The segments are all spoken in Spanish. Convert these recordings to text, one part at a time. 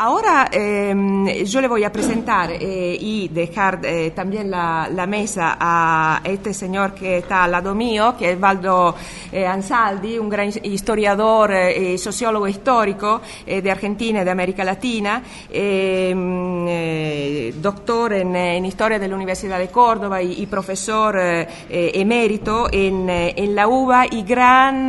Ahora yo le voy a presentar y dejar también la mesa a este señor que está al lado mío, que es Valdo Ansaldi, un gran historiador y sociólogo histórico de Argentina y de América Latina, doctor en Historia de la Universidad de Córdoba y profesor emérito en la UBA y gran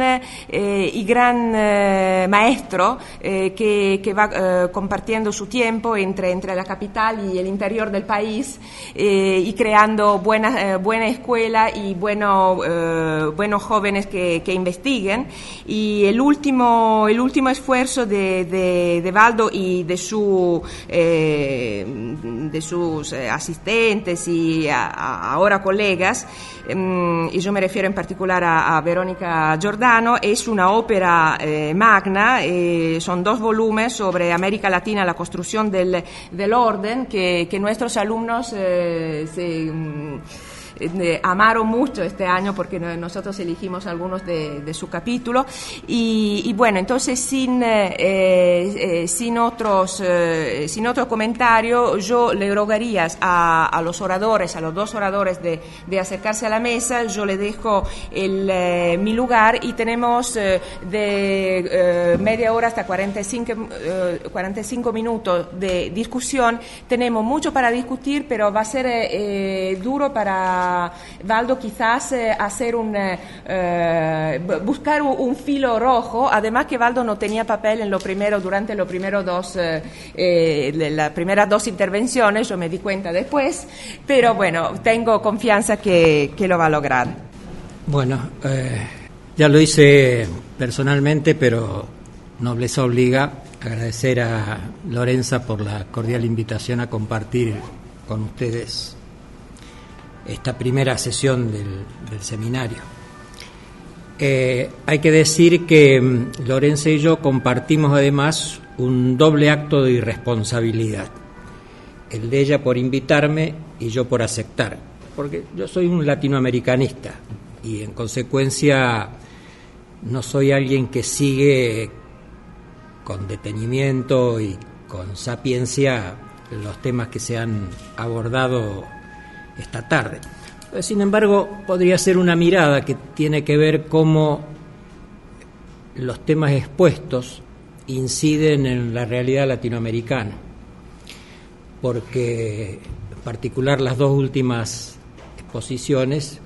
maestro que va compartiendo su tiempo entre la capital y el interior del país y creando buena escuela y buenos jóvenes que investiguen. Y el último esfuerzo de Valdo y de sus asistentes y ahora colegas, y yo me refiero en particular a Verónica Giordano, es una ópera magna, son 2 volúmenes sobre América Latina, la construcción del orden, que nuestros alumnos amaron mucho este año porque nosotros elegimos algunos de su capítulo y bueno, entonces sin otro comentario, yo le rogaría a los 2 oradores de acercarse a la mesa. Yo le dejo mi lugar y tenemos de media hora hasta 45 minutos de discusión. Tenemos mucho para discutir, pero va a ser duro para Valdo quizás buscar un filo rojo, además que Valdo no tenía papel durante las primeras 2 intervenciones, yo me di cuenta después, pero bueno, tengo confianza que lo va a lograr. Bueno, ya lo hice personalmente, pero nobleza obliga agradecer a Lorenza por la cordial invitación a compartir con ustedes esta primera sesión del seminario. Hay que decir que Lorenza y yo compartimos además un doble acto de irresponsabilidad, el de ella por invitarme y yo por aceptar, porque yo soy un latinoamericanista y en consecuencia no soy alguien que sigue con detenimiento y con sapiencia los temas que se han abordado esta tarde. Sin embargo, podría ser una mirada que tiene que ver cómo los temas expuestos inciden en la realidad latinoamericana, porque en particular las 2 últimas exposiciones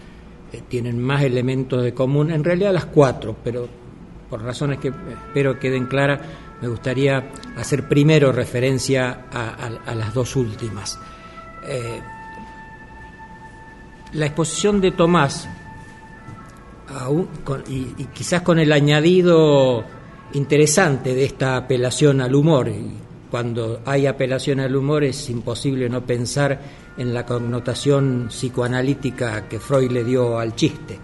tienen más elementos de común, en realidad las 4, pero por razones que espero queden claras, me gustaría hacer primero referencia a las 2 últimas. La exposición de Tomás, y quizás con el añadido interesante de esta apelación al humor, y cuando hay apelación al humor es imposible no pensar en la connotación psicoanalítica que Freud le dio al chiste,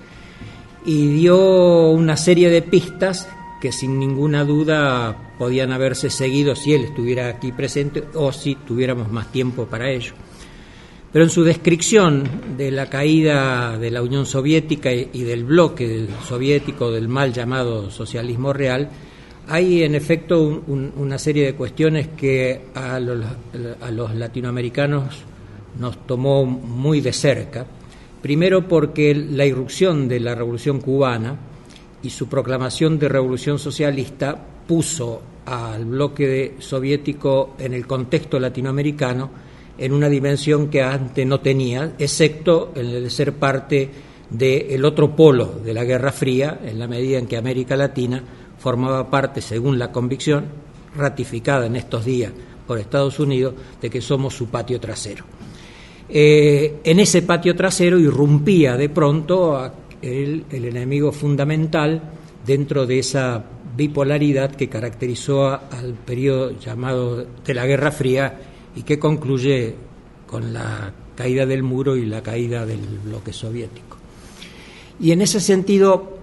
y dio una serie de pistas que sin ninguna duda podían haberse seguido si él estuviera aquí presente o si tuviéramos más tiempo para ello. Pero en su descripción de la caída de la Unión Soviética y del bloque soviético, del mal llamado socialismo real, hay en efecto una serie de cuestiones que a los latinoamericanos nos tomó muy de cerca. Primero porque la irrupción de la Revolución Cubana y su proclamación de revolución socialista puso al bloque soviético en el contexto latinoamericano en una dimensión que antes no tenía, excepto en el de ser parte del otro polo de la Guerra Fría, en la medida en que América Latina formaba parte, según la convicción ratificada en estos días por Estados Unidos, de que somos su patio trasero. En ese patio trasero irrumpía de pronto el enemigo fundamental dentro de esa bipolaridad que caracterizó al periodo llamado de la Guerra Fría y que concluye con la caída del muro y la caída del bloque soviético. Y en ese sentido,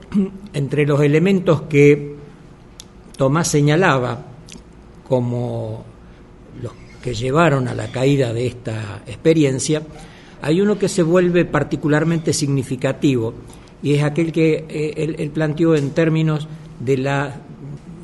entre los elementos que Tomás señalaba como los que llevaron a la caída de esta experiencia, hay uno que se vuelve particularmente significativo y es aquel que él planteó en términos de la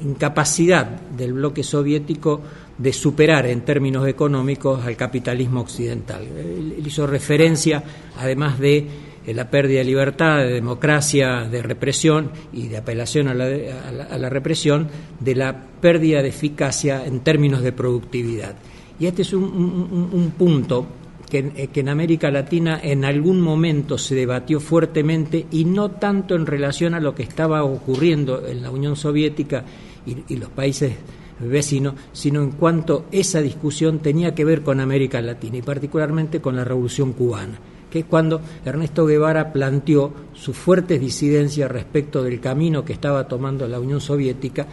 incapacidad del bloque soviético de superar en términos económicos al capitalismo occidental. Él hizo referencia, además de la pérdida de libertad, de democracia, de represión y de apelación a la represión, de la pérdida de eficacia en términos de productividad. Y este es un punto que en América Latina en algún momento se debatió fuertemente, y no tanto en relación a lo que estaba ocurriendo en la Unión Soviética y los países vecinos, sino en cuanto esa discusión tenía que ver con América Latina y particularmente con la Revolución Cubana, que es cuando Ernesto Guevara planteó sus fuertes disidencias respecto del camino que estaba tomando la Unión Soviética,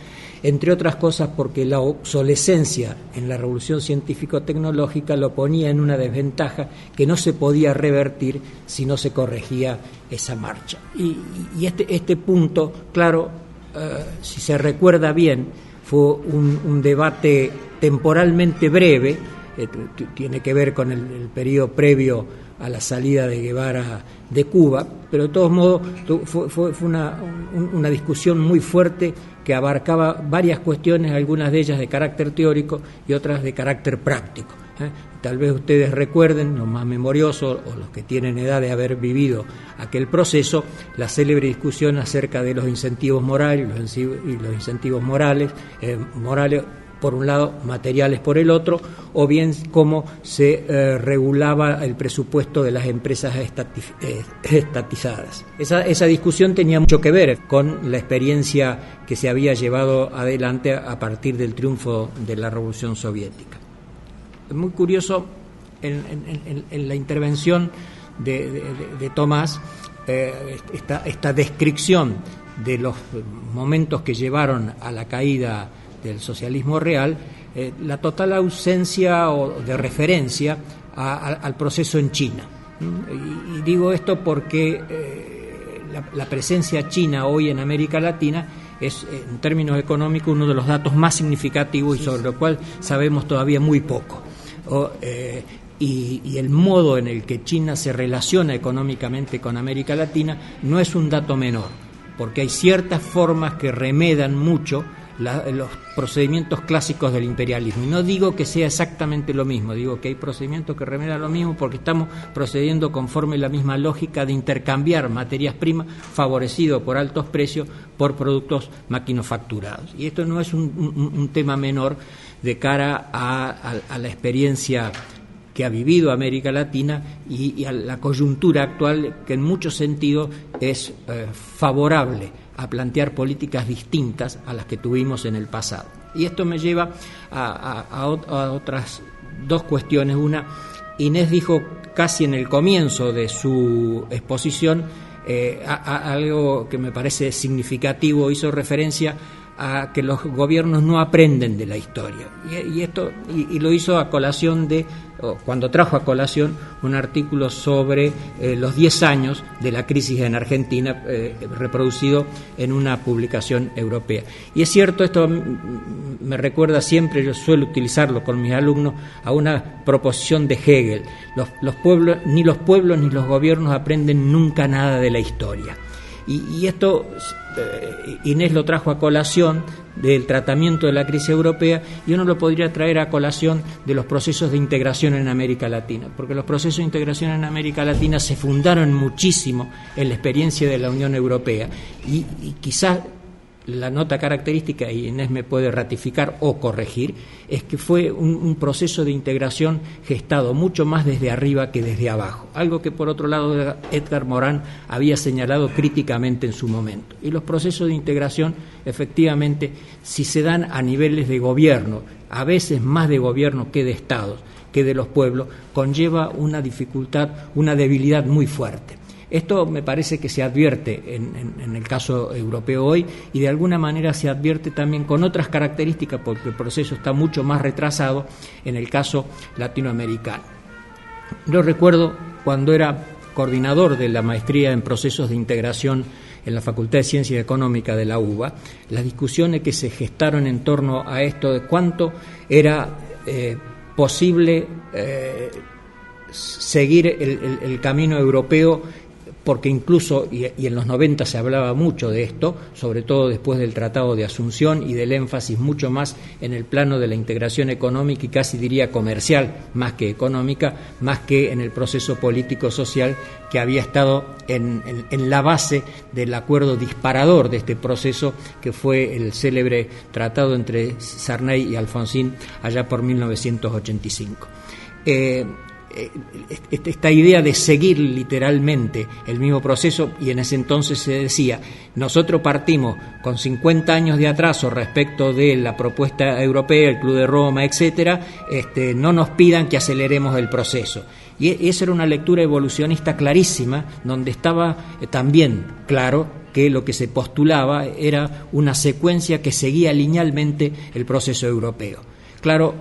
entre otras cosas porque la obsolescencia en la revolución científico-tecnológica lo ponía en una desventaja que no se podía revertir si no se corregía esa marcha. Y este punto, claro, si se recuerda bien, fue un debate temporalmente breve, tiene que ver con el periodo previo a la salida de Guevara de Cuba, pero de todos modos fue una discusión muy fuerte que abarcaba varias cuestiones, algunas de ellas de carácter teórico y otras de carácter práctico. Tal vez ustedes recuerden, los más memoriosos o los que tienen edad de haber vivido aquel proceso, la célebre discusión acerca de los incentivos morales y los incentivos morales por un lado, materiales por el otro, o bien cómo se regulaba el presupuesto de las empresas estatizadas. Esa discusión tenía mucho que ver con la experiencia que se había llevado adelante a partir del triunfo de la Revolución Soviética. Es muy curioso en la intervención de Tomás esta descripción de los momentos que llevaron a la caída del socialismo real, la total ausencia de referencia al proceso en China. Y digo esto porque la presencia china hoy en América Latina es, en términos económicos, uno de los datos más significativos y sobre lo cual sabemos todavía muy poco. Y el modo en el que China se relaciona económicamente con América Latina no es un dato menor, porque hay ciertas formas que remedan mucho los procedimientos clásicos del imperialismo. Y no digo que sea exactamente lo mismo, digo que hay procedimientos que remedan lo mismo porque estamos procediendo conforme la misma lógica de intercambiar materias primas favorecido por altos precios por productos maquinofacturados. Y esto no es un tema menor de cara a la experiencia que ha vivido América Latina y a la coyuntura actual, que en muchos sentidos es favorable a plantear políticas distintas a las que tuvimos en el pasado. Y esto me lleva a otras dos cuestiones. Una, Inés dijo casi en el comienzo de su exposición algo que me parece significativo, hizo referencia a que los gobiernos no aprenden de la historia. Y lo hizo a colación cuando trajo a colación un artículo sobre los 10 años de la crisis en Argentina, reproducido en una publicación europea. Y es cierto, esto me recuerda siempre, yo suelo utilizarlo con mis alumnos, a una proposición de Hegel. Ni los pueblos ni los gobiernos aprenden nunca nada de la historia. Y esto Inés lo trajo a colación del tratamiento de la crisis europea, y uno lo podría traer a colación de los procesos de integración en América Latina, porque los procesos de integración en América Latina se fundaron muchísimo en la experiencia de la Unión Europea, y quizás la nota característica, y Inés me puede ratificar o corregir, es que fue un proceso de integración gestado mucho más desde arriba que desde abajo, algo que por otro lado Edgar Morin había señalado críticamente en su momento. Y los procesos de integración, efectivamente, si se dan a niveles de gobierno, a veces más de gobierno que de estados, que de los pueblos, conlleva una dificultad, una debilidad muy fuerte. Esto me parece que se advierte en el caso europeo hoy, y de alguna manera se advierte también con otras características, porque el proceso está mucho más retrasado en el caso latinoamericano. Yo recuerdo cuando era coordinador de la maestría en procesos de integración en la Facultad de Ciencias Económicas de la UBA, las discusiones que se gestaron en torno a esto de cuánto era posible seguir el camino europeo porque incluso, y en los 90 se hablaba mucho de esto, sobre todo después del Tratado de Asunción y del énfasis mucho más en el plano de la integración económica y casi diría comercial, más que económica, más que en el proceso político-social que había estado en la base del acuerdo disparador de este proceso, que fue el célebre tratado entre Sarney y Alfonsín allá por 1985. Esta idea de seguir literalmente el mismo proceso, y en ese entonces se decía, nosotros partimos con 50 años de atraso respecto de la propuesta europea, el Club de Roma, etcétera, no nos pidan que aceleremos el proceso. Y esa era una lectura evolucionista clarísima, donde estaba también claro que lo que se postulaba era una secuencia que seguía linealmente el proceso europeo. Claro,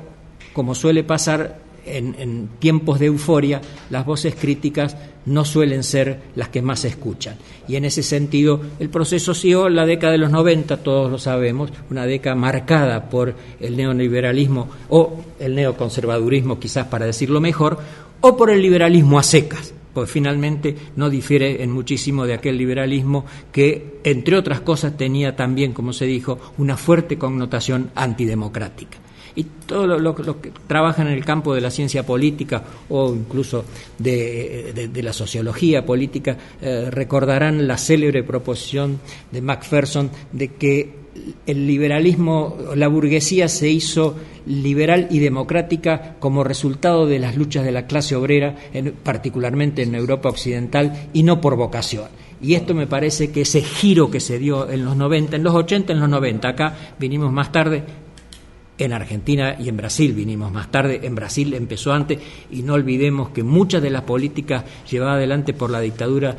como suele pasar en tiempos de euforia, las voces críticas no suelen ser las que más se escuchan. Y en ese sentido, el proceso siguió la década de los 90, todos lo sabemos, una década marcada por el neoliberalismo o el neoconservadurismo, quizás para decirlo mejor, o por el liberalismo a secas, pues finalmente no difiere en muchísimo de aquel liberalismo que, entre otras cosas, tenía también, como se dijo, una fuerte connotación antidemocrática. Y todos los que trabajan en el campo de la ciencia política o incluso de la sociología política recordarán la célebre proposición de Macpherson de que el liberalismo, la burguesía se hizo liberal y democrática como resultado de las luchas de la clase obrera, particularmente en Europa occidental, y no por vocación. Y esto me parece que ese giro que se dio en los 90, en los 80, en los 90, acá vinimos más tarde. En Argentina y en Brasil vinimos más tarde, en Brasil empezó antes, y no olvidemos que muchas de las políticas llevadas adelante por la dictadura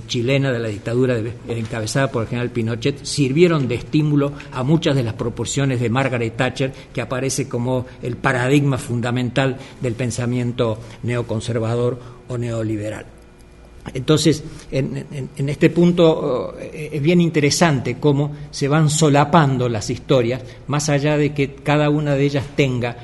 chilena, de la dictadura encabezada por el general Pinochet, sirvieron de estímulo a muchas de las proposiciones de Margaret Thatcher, que aparece como el paradigma fundamental del pensamiento neoconservador o neoliberal. Entonces, en este punto es bien interesante cómo se van solapando las historias, más allá de que cada una de ellas tenga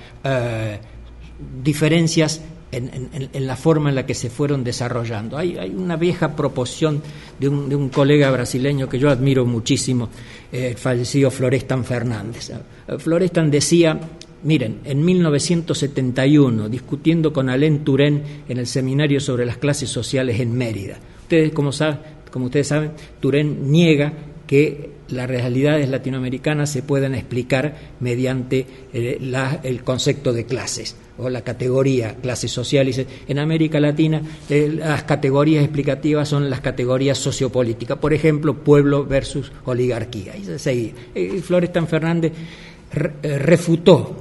diferencias en la forma en la que se fueron desarrollando. Hay una vieja proposición de un colega brasileño que yo admiro muchísimo, el fallecido Florestan Fernández. Florestan decía: miren, en 1971, discutiendo con Alain Touraine en el seminario sobre las clases sociales en Mérida. Como ustedes saben, Touraine niega que las realidades latinoamericanas se puedan explicar mediante el concepto de clases o la categoría clase social. Dice, en América Latina las categorías explicativas son las categorías sociopolíticas, por ejemplo, pueblo versus oligarquía. Y Florestan Fernández refutó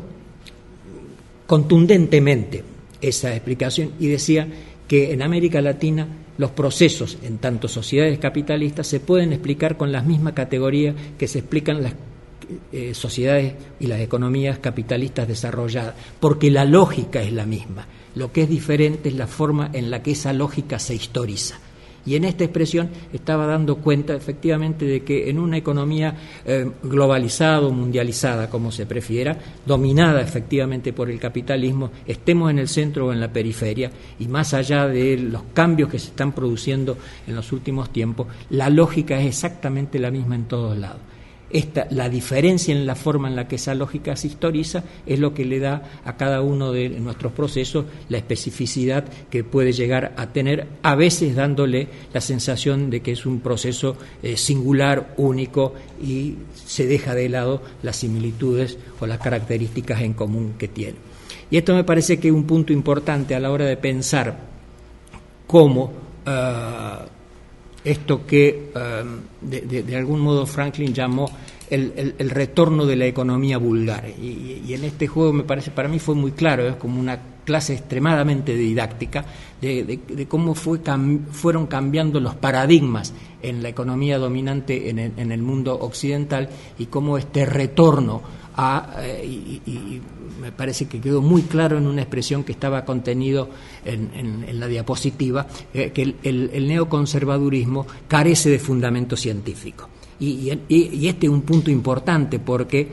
contundentemente esa explicación y decía que en América Latina los procesos en tanto sociedades capitalistas se pueden explicar con las mismas categorías que se explican las sociedades y las economías capitalistas desarrolladas, porque la lógica es la misma. Lo que es diferente es la forma en la que esa lógica se historiza. Y en esta expresión estaba dando cuenta efectivamente de que en una economía globalizada o mundializada, como se prefiera, dominada efectivamente por el capitalismo, estemos en el centro o en la periferia, y más allá de los cambios que se están produciendo en los últimos tiempos, la lógica es exactamente la misma en todos lados. La diferencia en la forma en la que esa lógica se historiza es lo que le da a cada uno de nuestros procesos la especificidad que puede llegar a tener, a veces dándole la sensación de que es un proceso singular, único, y se deja de lado las similitudes o las características en común que tiene. Y esto me parece que es un punto importante a la hora de pensar cómo esto que de algún modo Franklin llamó el retorno de la economía vulgar, y en este juego me parece, para mí fue muy claro, es como una clase extremadamente didáctica de cómo fueron cambiando los paradigmas en la economía dominante en el mundo occidental, y cómo este retorno y me parece que quedó muy claro en una expresión que estaba contenido en la diapositiva, que el neoconservadurismo carece de fundamento científico. Y este es un punto importante, porque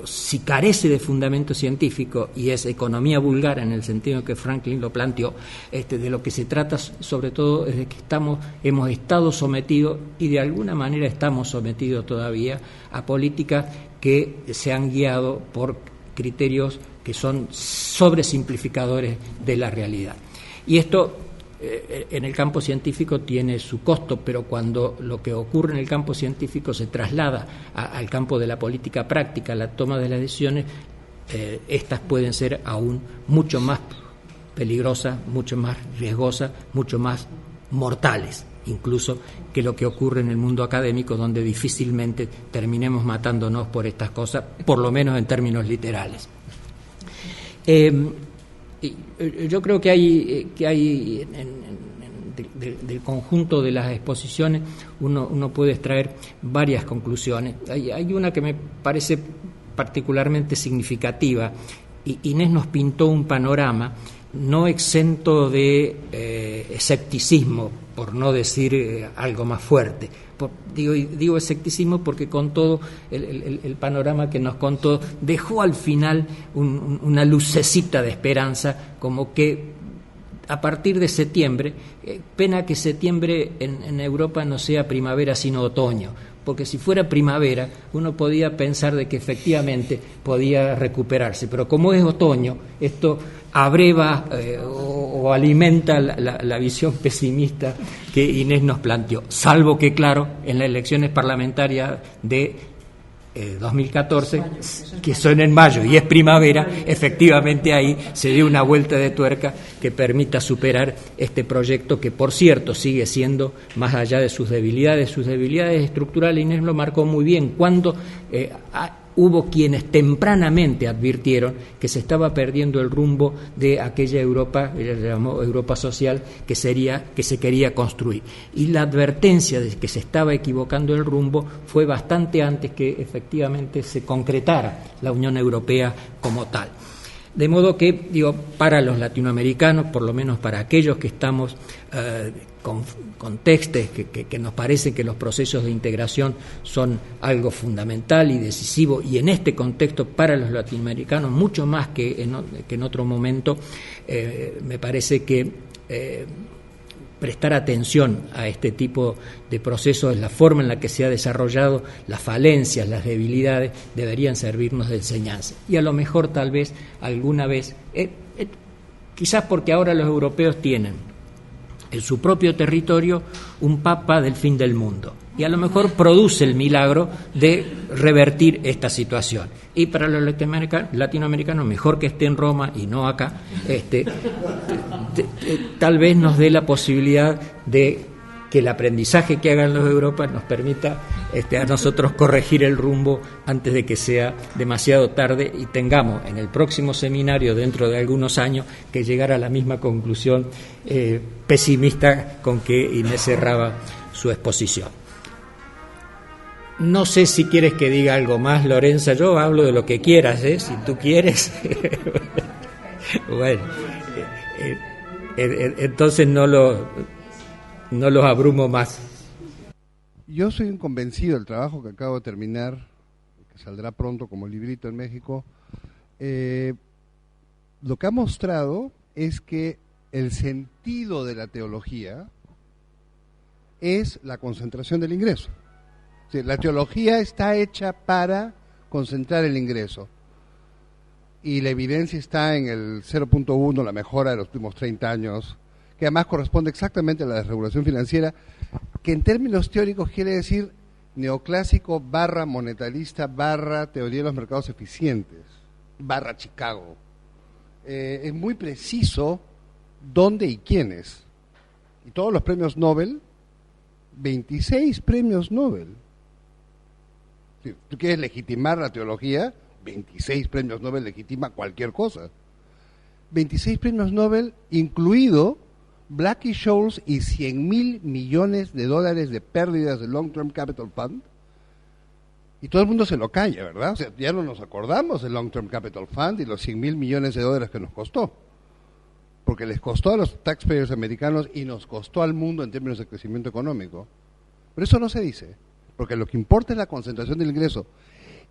si carece de fundamento científico y es economía vulgar en el sentido en que Franklin lo planteó, de lo que se trata sobre todo es de que hemos estado sometidos y de alguna manera estamos sometidos todavía a políticas que se han guiado por criterios que son sobresimplificadores de la realidad. Y esto en el campo científico tiene su costo, pero cuando lo que ocurre en el campo científico se traslada al campo de la política práctica, la toma de las decisiones, estas pueden ser aún mucho más peligrosas, mucho más riesgosas, mucho más mortales, incluso que lo que ocurre en el mundo académico, donde difícilmente terminemos matándonos por estas cosas, por lo menos en términos literales. Yo creo que hay del conjunto de las exposiciones uno puede extraer varias conclusiones. Hay una que me parece particularmente significativa. Inés nos pintó un panorama no exento de escepticismo, por no decir algo más fuerte. Digo escepticismo porque con todo el panorama que nos contó dejó al final una lucecita de esperanza, como que a partir de septiembre, pena que septiembre en Europa no sea primavera sino otoño, porque si fuera primavera uno podía pensar de que efectivamente podía recuperarse, pero como es otoño, esto abreva o alimenta la visión pesimista que Inés nos planteó, salvo que, claro, en las elecciones parlamentarias de 2014, que son en mayo y es primavera, efectivamente ahí se dio una vuelta de tuerca que permita superar este proyecto que, por cierto, sigue siendo, más allá de sus debilidades estructurales. Inés lo marcó muy bien cuando hubo quienes tempranamente advirtieron que se estaba perdiendo el rumbo de aquella Europa, ella le llamó Europa social, que se quería construir. Y la advertencia de que se estaba equivocando el rumbo fue bastante antes que efectivamente se concretara la Unión Europea como tal. De modo que, para los latinoamericanos, por lo menos para aquellos que estamos con textos que nos parece que los procesos de integración son algo fundamental y decisivo, y en este contexto para los latinoamericanos mucho más que en otro momento, me parece que prestar atención a este tipo de procesos, la forma en la que se ha desarrollado, las falencias, las debilidades, deberían servirnos de enseñanza. Y a lo mejor, tal vez, alguna vez, quizás porque ahora los europeos tienen en su propio territorio un papa del fin del mundo, y a lo mejor produce el milagro de revertir esta situación. Y para los latinoamericanos, mejor que esté en Roma y no acá, tal vez nos dé la posibilidad de que el aprendizaje que hagan los europeos nos permita a nosotros corregir el rumbo antes de que sea demasiado tarde y tengamos en el próximo seminario, dentro de algunos años, que llegar a la misma conclusión pesimista con que Inés cerraba su exposición. No sé si quieres que diga algo más, Lorenza. Yo hablo de lo que quieras, si tú quieres. Bueno, entonces no los abrumo más. Yo soy un convencido del trabajo que acabo de terminar, que saldrá pronto como librito en México. Lo que ha mostrado es que el sentido de la teología es la concentración del ingreso. La teología está hecha para concentrar el ingreso. Y la evidencia está en el 0.1, la mejora de los últimos 30 años, que además corresponde exactamente a la desregulación financiera, que en términos teóricos quiere decir neoclásico / monetarista / teoría de los mercados eficientes / Chicago. Es muy preciso dónde y quiénes. Y todos los premios Nobel, 26 premios Nobel. Si tú quieres legitimar la teología, 26 premios Nobel legitima cualquier cosa. 26 premios Nobel, incluido Black-Scholes y $100,000 millones de pérdidas de Long Term Capital Fund. Y todo el mundo se lo calla, ¿verdad? O sea, ya no nos acordamos del Long Term Capital Fund y los $100,000 millones que nos costó. Porque les costó a los taxpayers americanos y nos costó al mundo en términos de crecimiento económico. Pero eso no se dice, porque lo que importa es la concentración del ingreso.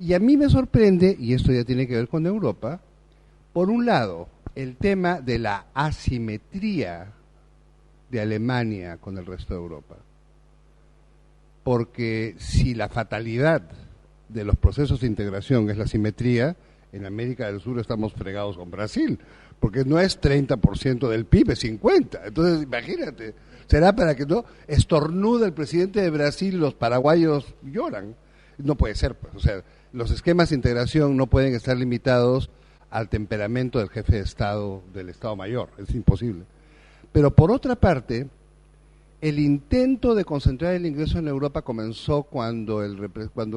Y a mí me sorprende, y esto ya tiene que ver con Europa, por un lado, el tema de la asimetría de Alemania con el resto de Europa. Porque si la fatalidad de los procesos de integración es la asimetría, en América del Sur estamos fregados con Brasil, porque no es 30% del PIB, es 50%. Entonces, imagínate, será para que no estornuda el presidente de Brasil y los paraguayos lloran. No puede ser, pues. O sea, los esquemas de integración no pueden estar limitados al temperamento del jefe de Estado, del Estado Mayor, es imposible. Pero por otra parte, el intento de concentrar el ingreso en Europa comenzó cuando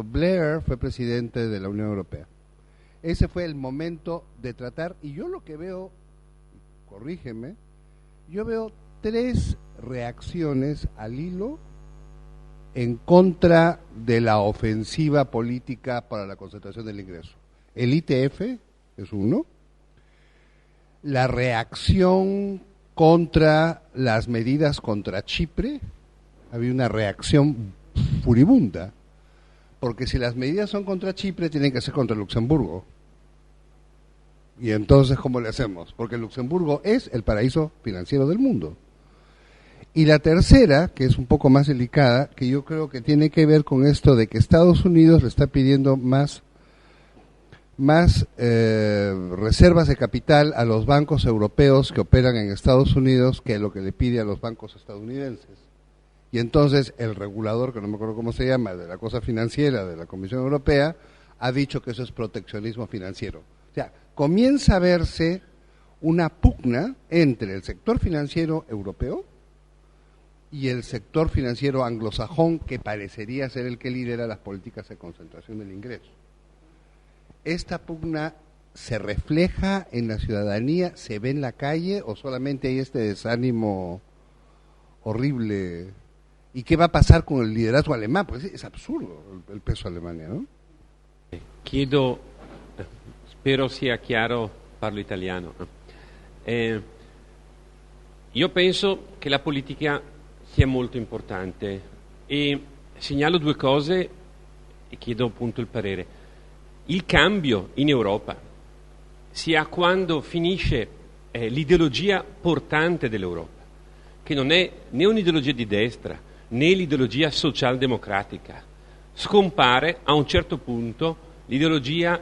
Blair fue presidente de la Unión Europea. Ese fue el momento de tratar, y yo lo que veo, corrígeme, yo veo 3 reacciones al hilo en contra de la ofensiva política para la concentración del ingreso. El ITF es uno, la reacción contra las medidas contra Chipre, había una reacción furibunda, porque si las medidas son contra Chipre, tienen que ser contra Luxemburgo. Y entonces, ¿cómo le hacemos? Porque Luxemburgo es el paraíso financiero del mundo. Y la tercera, que es un poco más delicada, que yo creo que tiene que ver con esto de que Estados Unidos le está pidiendo más reservas de capital a los bancos europeos que operan en Estados Unidos que lo que le pide a los bancos estadounidenses. Y entonces el regulador, que no me acuerdo cómo se llama, de la cosa financiera de la Comisión Europea, ha dicho que eso es proteccionismo financiero. O sea, comienza a verse una pugna entre el sector financiero europeo y el sector financiero anglosajón, que parecería ser el que lidera las políticas de concentración del ingreso. ¿Esta pugna se refleja en la ciudadanía, se ve en la calle, o solamente hay este desánimo horrible? ¿Y qué va a pasar con el liderazgo alemán? Pues es absurdo el peso de Alemania, ¿no? Chiedo, spero sia chiaro, parlo italiano. Io penso che la politica sia molto importante e segnalo 2 cose e chiedo appunto il parere. Il cambio in Europa sia quando finisce l'ideologia portante dell'Europa, che non è né un'ideologia di destra né l'ideologia socialdemocratica. Scompare a un certo punto l'ideologia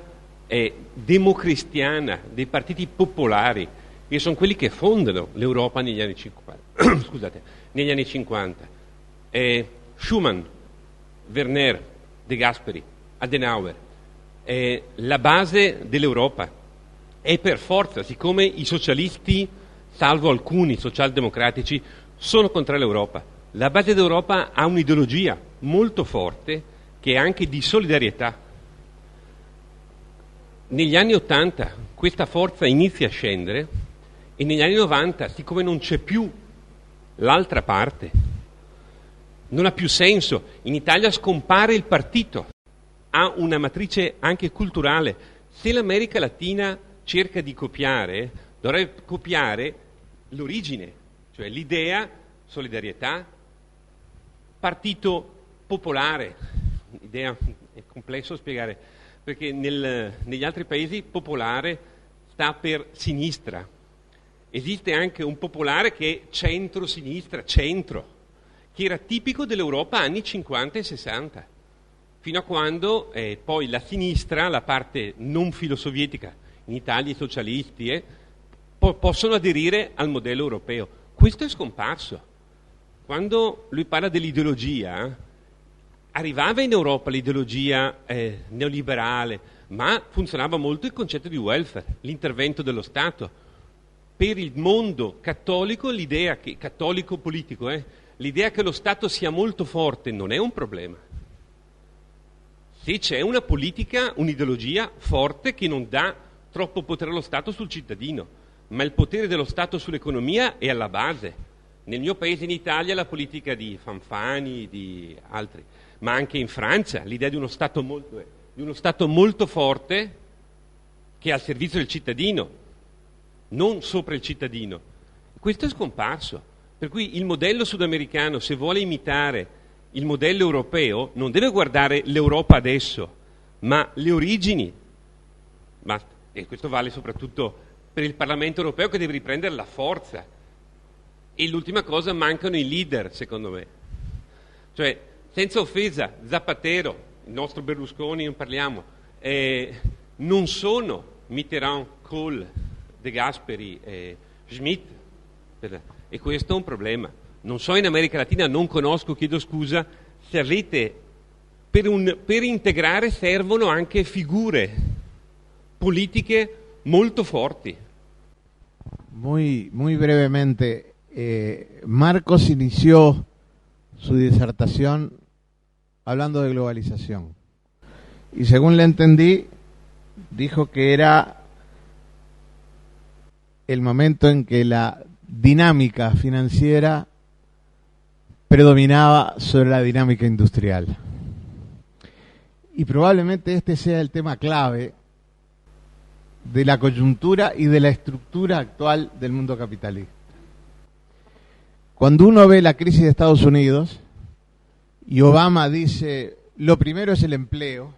democristiana dei partiti popolari, che sono quelli che fondano l'Europa negli anni 50. Scusate, negli anni 50. Schuman, Werner, De Gasperi, Adenauer. La base dell'Europa è per forza, siccome i socialisti, salvo alcuni socialdemocratici, sono contro l'Europa, la base dell'Europa ha un'ideologia molto forte che è anche di solidarietà. Negli anni 80 questa forza inizia a scendere e negli anni 90, siccome non c'è più l'altra parte, non ha più senso. In Italia scompare il partito, ha una matrice anche culturale. Se l'America Latina cerca di copiare, dovrebbe copiare l'origine, cioè l'idea, solidarietà, partito popolare. L'idea è complesso spiegare, perché negli altri paesi popolare sta per sinistra. Esiste anche un popolare che è centro-sinistra, centro, che era tipico dell'Europa anni 50 e 60, fino a quando poi la sinistra, la parte non filosovietica, in Italia i socialisti, possono aderire al modello europeo. Questo è scomparso. Quando lui parla dell'ideologia, arrivava in Europa l'ideologia neoliberale, ma funzionava molto il concetto di welfare, l'intervento dello Stato. Per il mondo cattolico, l'idea che, cattolico politico, l'idea che lo Stato sia molto forte non è un problema. Se c'è una politica, un'ideologia forte che non dà troppo potere allo Stato sul cittadino, ma il potere dello Stato sull'economia è alla base. Nel mio paese, in Italia, la politica di Fanfani, di altri, ma anche in Francia, l'idea di uno Stato molto forte che è al servizio del cittadino, non sopra il cittadino. Questo è scomparso. Per cui il modello sudamericano, se vuole imitare il modello europeo, non deve guardare l'Europa adesso, ma le origini, basta. E questo vale soprattutto per il Parlamento europeo, che deve riprendere la forza. E l'ultima cosa, mancano i leader, secondo me. Cioè, senza offesa, Zapatero, il nostro Berlusconi, non parliamo, non sono Mitterrand, Kohl, De Gasperi, Schmidt, e questo è un problema. Non so in America Latina, non conosco, chiedo scusa, servite per integrare servono anche figure politiche molto forti. Muy brevemente, Marcos inició su disertación hablando de globalización y según le entendí dijo que era el momento en que la dinámica financiera predominaba sobre la dinámica industrial. Y probablemente este sea el tema clave de la coyuntura y de la estructura actual del mundo capitalista. Cuando uno ve la crisis de Estados Unidos y Obama dice, lo primero es el empleo,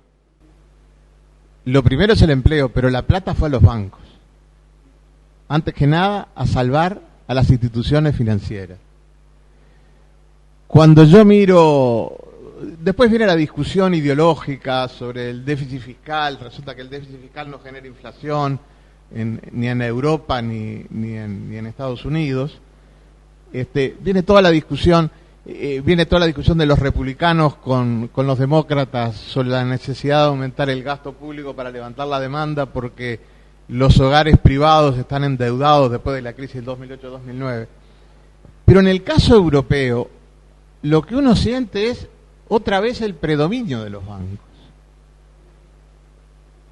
pero la plata fue a los bancos. Antes que nada, a salvar a las instituciones financieras. Cuando yo miro, después viene la discusión ideológica sobre el déficit fiscal, resulta que el déficit fiscal no genera inflación ni en Europa ni en Estados Unidos. Viene toda la discusión de los republicanos con los demócratas sobre la necesidad de aumentar el gasto público para levantar la demanda porque los hogares privados están endeudados después de la crisis del 2008-2009. Pero en el caso europeo, lo que uno siente es otra vez el predominio de los bancos.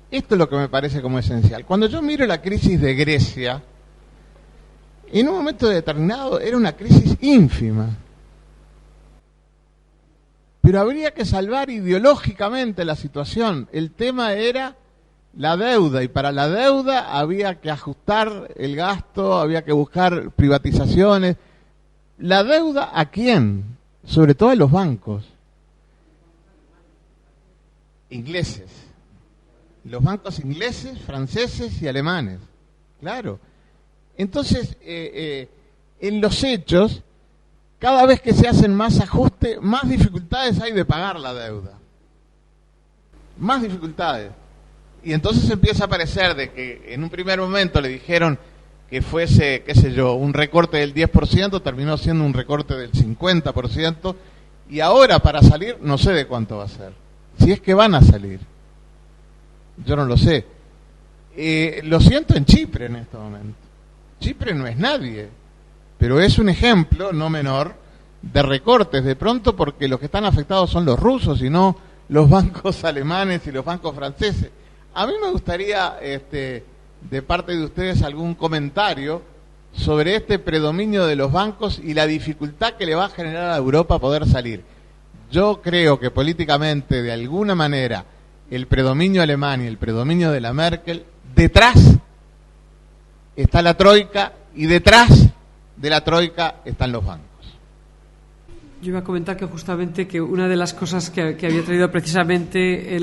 Esto es lo que me parece como esencial. Cuando yo miro la crisis de Grecia, en un momento determinado era una crisis ínfima. Pero habría que salvar ideológicamente la situación. El tema era la deuda, y para la deuda había que ajustar el gasto, había que buscar privatizaciones. ¿La deuda a quién? Sobre todo a los bancos. Ingleses. Los bancos ingleses, franceses y alemanes. Claro. Entonces, en los hechos, cada vez que se hacen más ajustes, más dificultades hay de pagar la deuda. Más dificultades. Y entonces empieza a parecer de que en un primer momento le dijeron que fuese, qué sé yo, un recorte del 10%, terminó siendo un recorte del 50%, y ahora para salir no sé de cuánto va a ser. Si es que van a salir. Yo no lo sé. Lo siento en Chipre en este momento. Chipre no es nadie, pero es un ejemplo no menor de recortes, de pronto porque los que están afectados son los rusos y no los bancos alemanes y los bancos franceses. A mí me gustaría, de parte de ustedes, algún comentario sobre este predominio de los bancos y la dificultad que le va a generar a Europa poder salir. Yo creo que políticamente, de alguna manera, el predominio alemán y el predominio de la Merkel, detrás está la troika y detrás de la troika están los bancos. Yo iba a comentar que justamente que una de las cosas que había traído precisamente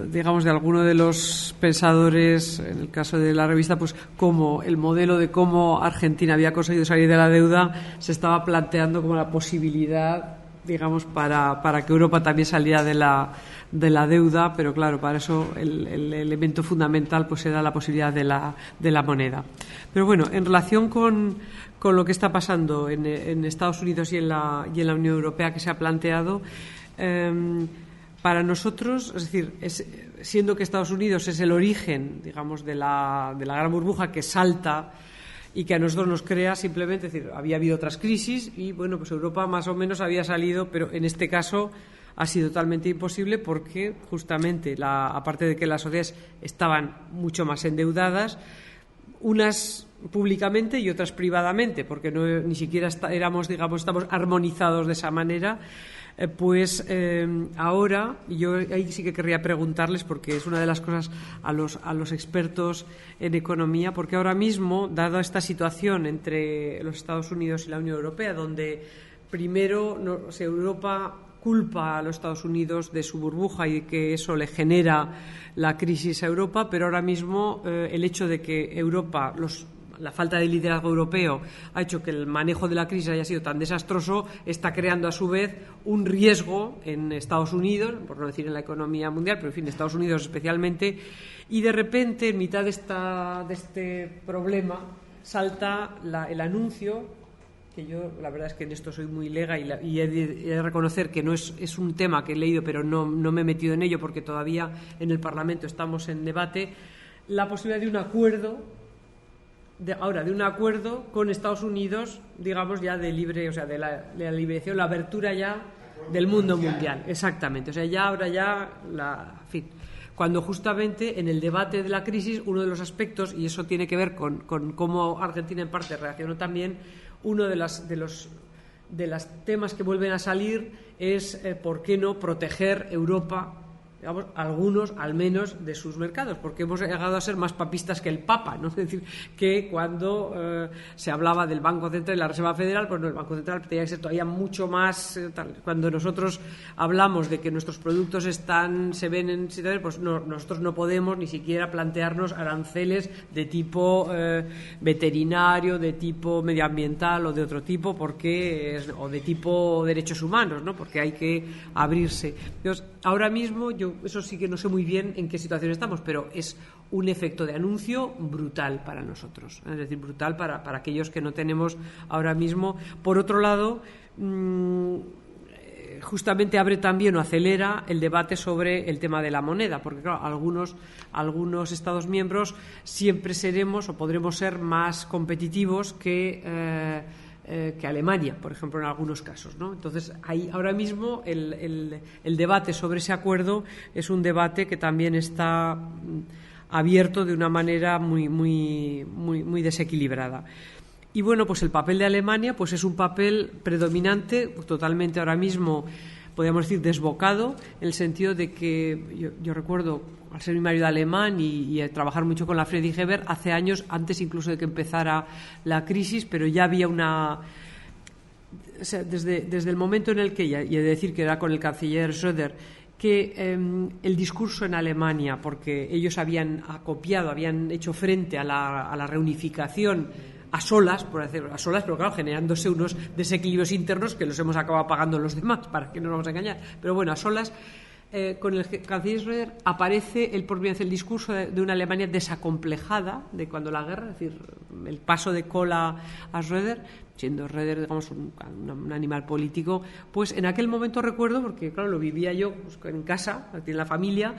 digamos, de alguno de los pensadores, en el caso de la revista, pues como el modelo de cómo Argentina había conseguido salir de la deuda se estaba planteando como la posibilidad, digamos, para que Europa también saliera de la deuda, pero claro, para eso el elemento fundamental pues era la posibilidad de la moneda. Pero bueno, en relación con lo que está pasando en Estados Unidos y en la Unión Europea que se ha planteado, para nosotros, es decir, siendo que Estados Unidos es el origen, digamos, de la gran burbuja que salta y que a nosotros nos crea simplemente, es decir, había habido otras crisis y bueno, pues Europa más o menos había salido, pero en este caso ha sido totalmente imposible porque justamente, aparte de que las sociedades estaban mucho más endeudadas, unas públicamente y otras privadamente, porque ni siquiera estamos armonizados de esa manera. Ahora, yo ahí sí que querría preguntarles, porque es una de las cosas a los expertos en economía, porque ahora mismo, dada esta situación entre los Estados Unidos y la Unión Europea, donde primero Europa culpa a los Estados Unidos de su burbuja y que eso le genera la crisis a Europa, pero ahora mismo el hecho de que Europa, la falta de liderazgo europeo ha hecho que el manejo de la crisis haya sido tan desastroso, está creando a su vez un riesgo en Estados Unidos, por no decir en la economía mundial, pero en fin, en Estados Unidos especialmente, y de repente, en mitad de este problema, salta el anuncio, que yo la verdad es que en esto soy muy lega y he de reconocer que no es un tema que he leído, pero no me he metido en ello porque todavía en el Parlamento estamos en debate, la posibilidad de un acuerdo de un acuerdo con Estados Unidos, digamos ya de libre, o sea, de la liberación, la abertura ya del mundo mundial, exactamente, o sea, en fin, cuando justamente en el debate de la crisis uno de los aspectos, y eso tiene que ver con cómo Argentina en parte reaccionó también, uno de los temas que vuelven a salir es por qué no proteger Europa, digamos, algunos al menos de sus mercados, porque hemos llegado a ser más papistas que el Papa, ¿no? Es decir, que cuando se hablaba del Banco Central y la Reserva Federal, pues no, el Banco Central tenía que ser todavía mucho más cuando nosotros hablamos de que nuestros productos se ven en situaciones, pues no, nosotros no podemos ni siquiera plantearnos aranceles de tipo veterinario, de tipo medioambiental o de otro tipo, o de tipo derechos humanos, ¿no? Porque hay que abrirse. Entonces, ahora mismo eso sí que no sé muy bien en qué situación estamos, pero es un efecto de anuncio brutal para nosotros, es decir, brutal para aquellos que no tenemos ahora mismo. Por otro lado, justamente abre también o acelera el debate sobre el tema de la moneda, porque claro, algunos Estados miembros siempre seremos o podremos ser más competitivos que Alemania, por ejemplo, en algunos casos, ¿no? Entonces, ahora mismo el debate sobre ese acuerdo es un debate que también está abierto de una manera muy desequilibrada. Y bueno, pues el papel de Alemania pues es un papel predominante, totalmente ahora mismo, podríamos decir, desbocado, en el sentido de que yo recuerdo, al ser mi marido alemán y trabajar mucho con la Friedrich Ebert, hace años, antes incluso de que empezara la crisis, pero ya había o sea, desde el momento en el que, y he de decir que era con el canciller Schröder, que el discurso en Alemania, porque ellos habían hecho frente a la reunificación a solas, pero claro, generándose unos desequilibrios internos que los hemos acabado pagando los demás, para que no nos vamos a engañar, pero bueno, a solas, con el canciller Schröder aparece por primera vez el discurso de una Alemania desacomplejada de cuando la guerra, es decir, el paso de Kohl a Schröder, siendo Schröder, digamos, un animal político, pues en aquel momento recuerdo, porque claro, lo vivía yo pues, en casa, en la familia,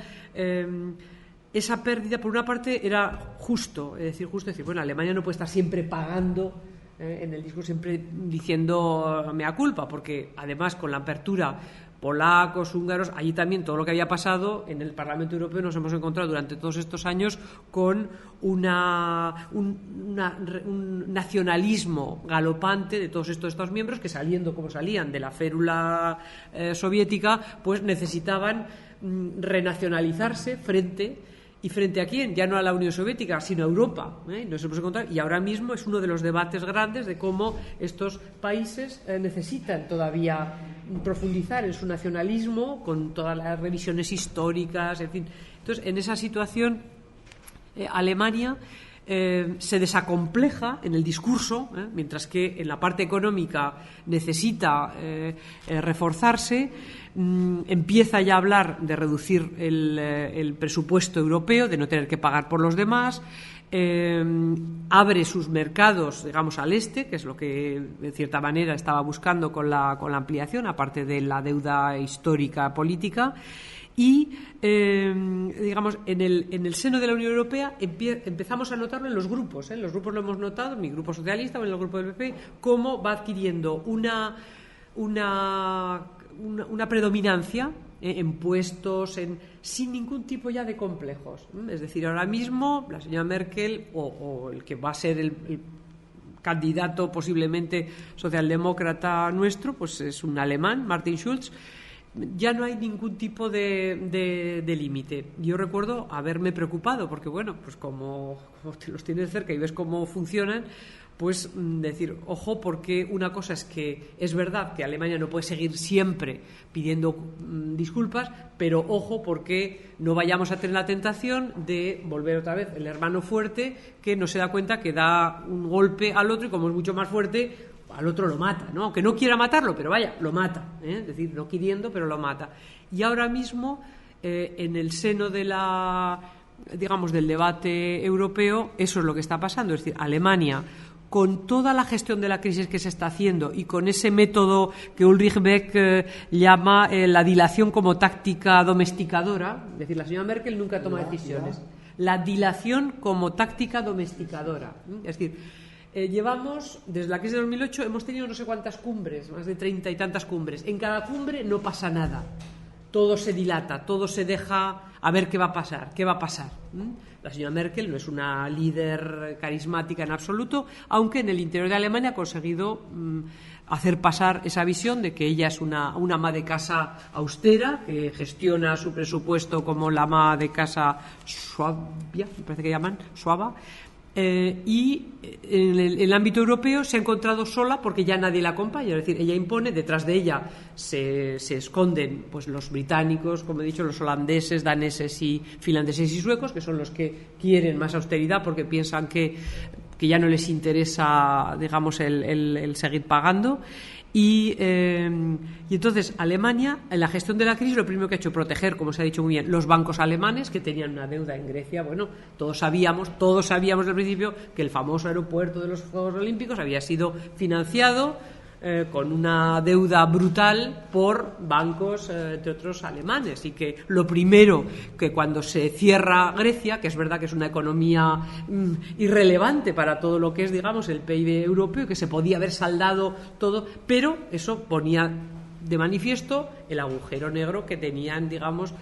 esa pérdida, por una parte, era justo decir, bueno, Alemania no puede estar siempre pagando en el discurso, siempre diciendo mea culpa, porque además con la apertura polacos, húngaros, allí también todo lo que había pasado en el Parlamento Europeo nos hemos encontrado durante todos estos años con un nacionalismo galopante de todos estos Estados miembros que saliendo como salían de la férula soviética, pues necesitaban renacionalizarse frente a quién, ya no a la Unión Soviética, sino a Europa. Nos hemos encontrado, y ahora mismo es uno de los debates grandes de cómo estos países necesitan todavía profundizar en su nacionalismo con todas las revisiones históricas, en fin. Entonces, en esa situación, Alemania se desacompleja en el discurso, mientras que en la parte económica necesita reforzarse, empieza ya a hablar de reducir el presupuesto europeo, de no tener que pagar por los demás, abre sus mercados, digamos, al este, que es lo que de cierta manera estaba buscando con la ampliación, aparte de la deuda histórica política. Y, digamos, en el seno de la Unión Europea empezamos a notarlo en los grupos. En los grupos lo hemos notado, en mi grupo socialista o en el grupo del PP, cómo va adquiriendo una predominancia en puestos, sin ningún tipo ya de complejos. Es decir, ahora mismo la señora Merkel o el que va a ser el candidato posiblemente socialdemócrata nuestro, pues es un alemán, Martin Schulz, ya no hay ningún tipo de límite. Yo recuerdo haberme preocupado, porque bueno, pues como te los tienes cerca y ves cómo funcionan, pues decir, ojo, porque una cosa es que es verdad que Alemania no puede seguir siempre pidiendo disculpas, pero ojo, porque no vayamos a tener la tentación de volver otra vez el hermano fuerte que no se da cuenta que da un golpe al otro y como es mucho más fuerte, al otro lo mata, ¿no? Aunque no quiera matarlo, pero vaya, lo mata, es decir, no queriendo, pero lo mata. Y ahora mismo, en el seno de del debate europeo, eso es lo que está pasando, es decir, Alemania, con toda la gestión de la crisis que se está haciendo y con ese método que Ulrich Beck llama la dilación como táctica domesticadora, es decir, la señora Merkel nunca toma decisiones, la dilación como táctica domesticadora, es decir, llevamos, desde la crisis de 2008, hemos tenido no sé cuántas cumbres, más de 30 y tantas cumbres. En cada cumbre no pasa nada. Todo se dilata, todo se deja a ver qué va a pasar, La señora Merkel no es una líder carismática en absoluto, aunque en el interior de Alemania ha conseguido hacer pasar esa visión de que ella es una ama de casa austera, que gestiona su presupuesto como la ama de casa Schwabia, me parece que llaman, Schwaba. Y en el ámbito europeo se ha encontrado sola porque ya nadie la acompaña, es decir, ella impone, detrás de ella se esconden pues los británicos, como he dicho, los holandeses, daneses y finlandeses y suecos, que son los que quieren más austeridad porque piensan que ya no les interesa, digamos, el seguir pagando. Y entonces Alemania, en la gestión de la crisis, lo primero que ha hecho es proteger, como se ha dicho muy bien, los bancos alemanes que tenían una deuda en Grecia. Bueno, todos sabíamos al principio que el famoso aeropuerto de los Juegos Olímpicos había sido financiado con una deuda brutal por bancos, entre otros alemanes, y que lo primero que cuando se cierra Grecia, que es verdad que es una economía irrelevante para todo lo que es, digamos, el PIB europeo, que se podía haber saldado todo, pero eso ponía de manifiesto el agujero negro que tenían, digamos,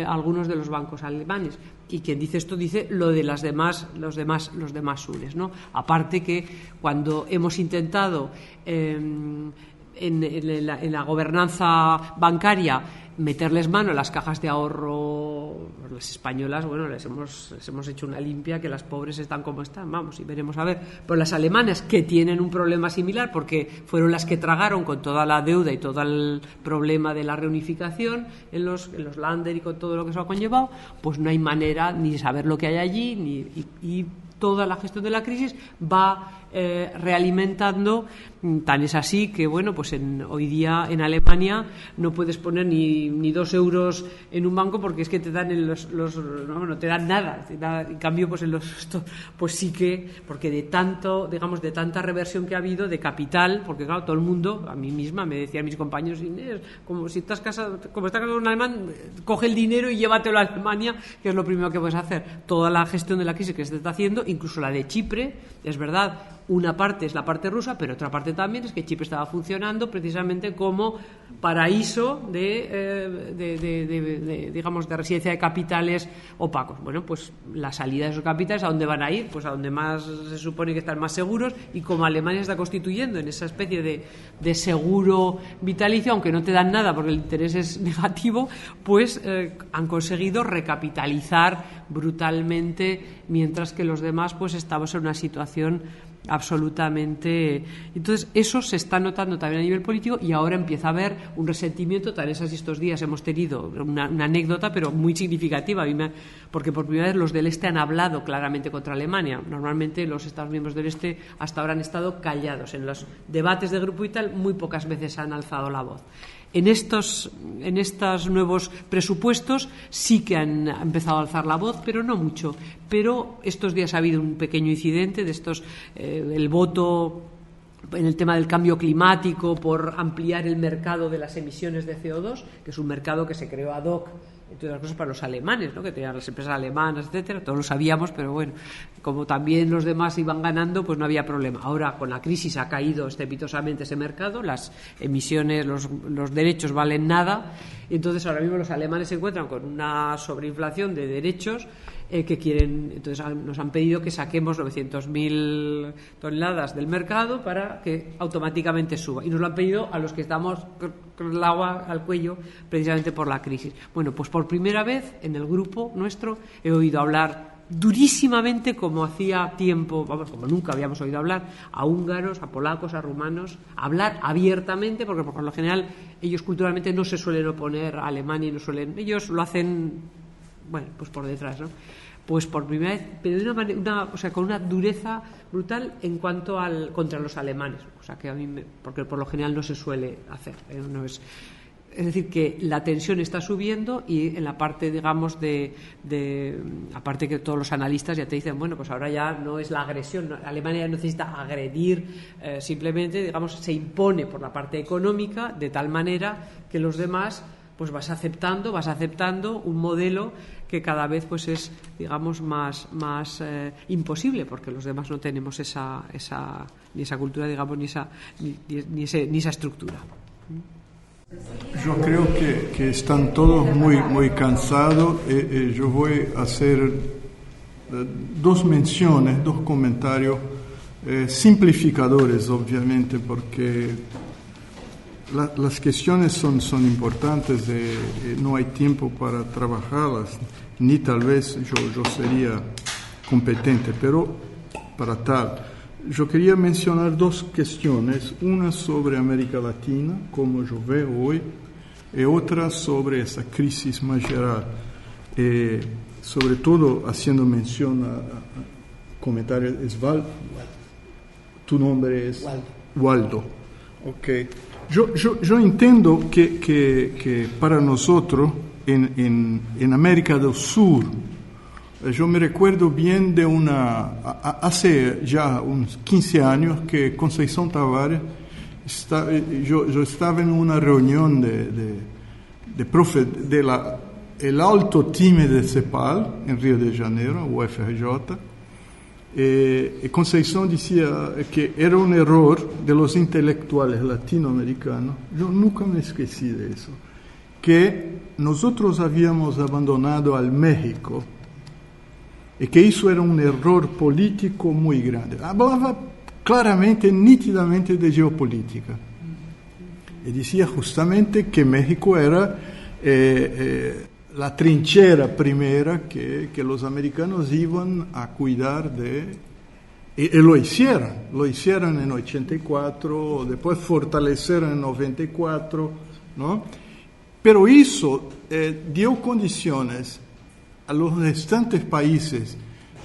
algunos de los bancos alemanes. Y quien dice esto dice lo de los demás sures, ¿no? Aparte que cuando hemos intentado en la gobernanza bancaria meterles mano a las cajas de ahorro, las españolas, bueno, les hemos hecho una limpia, que las pobres están como están, vamos, y veremos a ver. Pero las alemanas, que tienen un problema similar porque fueron las que tragaron con toda la deuda y todo el problema de la reunificación en los Länder y con todo lo que eso ha conllevado, pues no hay manera ni de saber lo que hay allí, y toda la gestión de la crisis va realimentando. Tan es así que, bueno, pues hoy día en Alemania no puedes poner ni 2 euros en un banco porque es que te dan no te dan nada. En cambio, pues pues sí que, porque de tanta reversión que ha habido de capital, porque claro, todo el mundo, a mí misma me decían mis compañeros, Inés, como estás casado con un alemán, coge el dinero y llévatelo a Alemania, que es lo primero que puedes hacer. Toda la gestión de la crisis que se está haciendo, incluso la de Chipre, es verdad, una parte es la parte rusa, pero otra parte también es que Chipre estaba funcionando precisamente como paraíso digamos, de residencia de capitales opacos. Bueno, pues la salida de esos capitales, ¿a dónde van a ir? Pues a donde más se supone que están más seguros, y como Alemania está constituyendo en esa especie de seguro vitalicio, aunque no te dan nada porque el interés es negativo, pues han conseguido recapitalizar brutalmente, mientras que los demás pues estamos en una situación absolutamente. Entonces eso se está notando también a nivel político, y ahora empieza a haber un resentimiento. Tal es así, estos días hemos tenido una anécdota pero muy significativa, porque por primera vez los del Este han hablado claramente contra Alemania. Normalmente los Estados miembros del Este hasta ahora han estado callados. En los debates de grupo y tal muy pocas veces han alzado la voz. En estos nuevos presupuestos sí que han empezado a alzar la voz, pero no mucho. Pero estos días ha habido un pequeño incidente de estos, el voto en el tema del cambio climático por ampliar el mercado de las emisiones de CO2, que es un mercado que se creó ad hoc, entre otras cosas, para los alemanes, ¿no? Que tenían las empresas alemanas, etcétera. Todos lo sabíamos, pero bueno, como también los demás iban ganando, pues no había problema. Ahora, con la crisis, ha caído estrepitosamente ese mercado, las emisiones, los derechos valen nada, y entonces ahora mismo los alemanes se encuentran con una sobreinflación de derechos que quieren. Entonces nos han pedido que saquemos 900.000 toneladas del mercado para que automáticamente suba, y nos lo han pedido a los que estamos con el agua al cuello precisamente por la crisis. Bueno, pues por primera vez en el grupo nuestro he oído hablar durísimamente, como hacía tiempo, vamos, como nunca habíamos oído hablar, a húngaros, a polacos, a rumanos, hablar abiertamente, porque por lo general ellos culturalmente no se suelen oponer a Alemania, y no suelen, ellos lo hacen, bueno, pues por detrás, ¿no? Pues por primera vez, pero de o sea, con una dureza brutal en cuanto contra los alemanes, o sea, que a mí porque por lo general no se suele hacer, no es decir, que la tensión está subiendo, y en la parte, digamos, aparte que todos los analistas ya te dicen, bueno, pues ahora ya no es la agresión, Alemania necesita agredir, simplemente, digamos, se impone por la parte económica, de tal manera que los demás, pues vas aceptando un modelo que cada vez pues es, digamos, más imposible, porque los demás no tenemos ni esa cultura, digamos, ni esa estructura. Yo creo que están todos muy cansados. Yo voy a hacer dos menciones, dos comentarios simplificadores, obviamente, porque las cuestiones son importantes, no hay tiempo para trabajarlas, ni tal vez yo sería competente, pero para tal. Yo quería mencionar dos cuestiones, una sobre América Latina, como yo veo hoy, y otra sobre esa crisis más general, sobre todo haciendo mención a comentarios. Tu nombre es Waldo. Okay. Yo entiendo que para nosotros en América del Sur, yo me recuerdo bien de hace ya unos 15 años que Conceição Tavares, yo estaba en una reunión de profe el alto time de CEPAL en Río de Janeiro, UFRJ, y Conceição decía que era un error de los intelectuales latinoamericanos, yo nunca me esquecí de eso, que nosotros habíamos abandonado al México, y que eso era un error político muy grande. Hablaba claramente, nítidamente de geopolítica. Y decía justamente que México era la trinchera primera que los americanos iban a cuidar de... Y lo hicieron en 84, después fortalecieron en 94, ¿no? Pero eso dio condiciones a los restantes países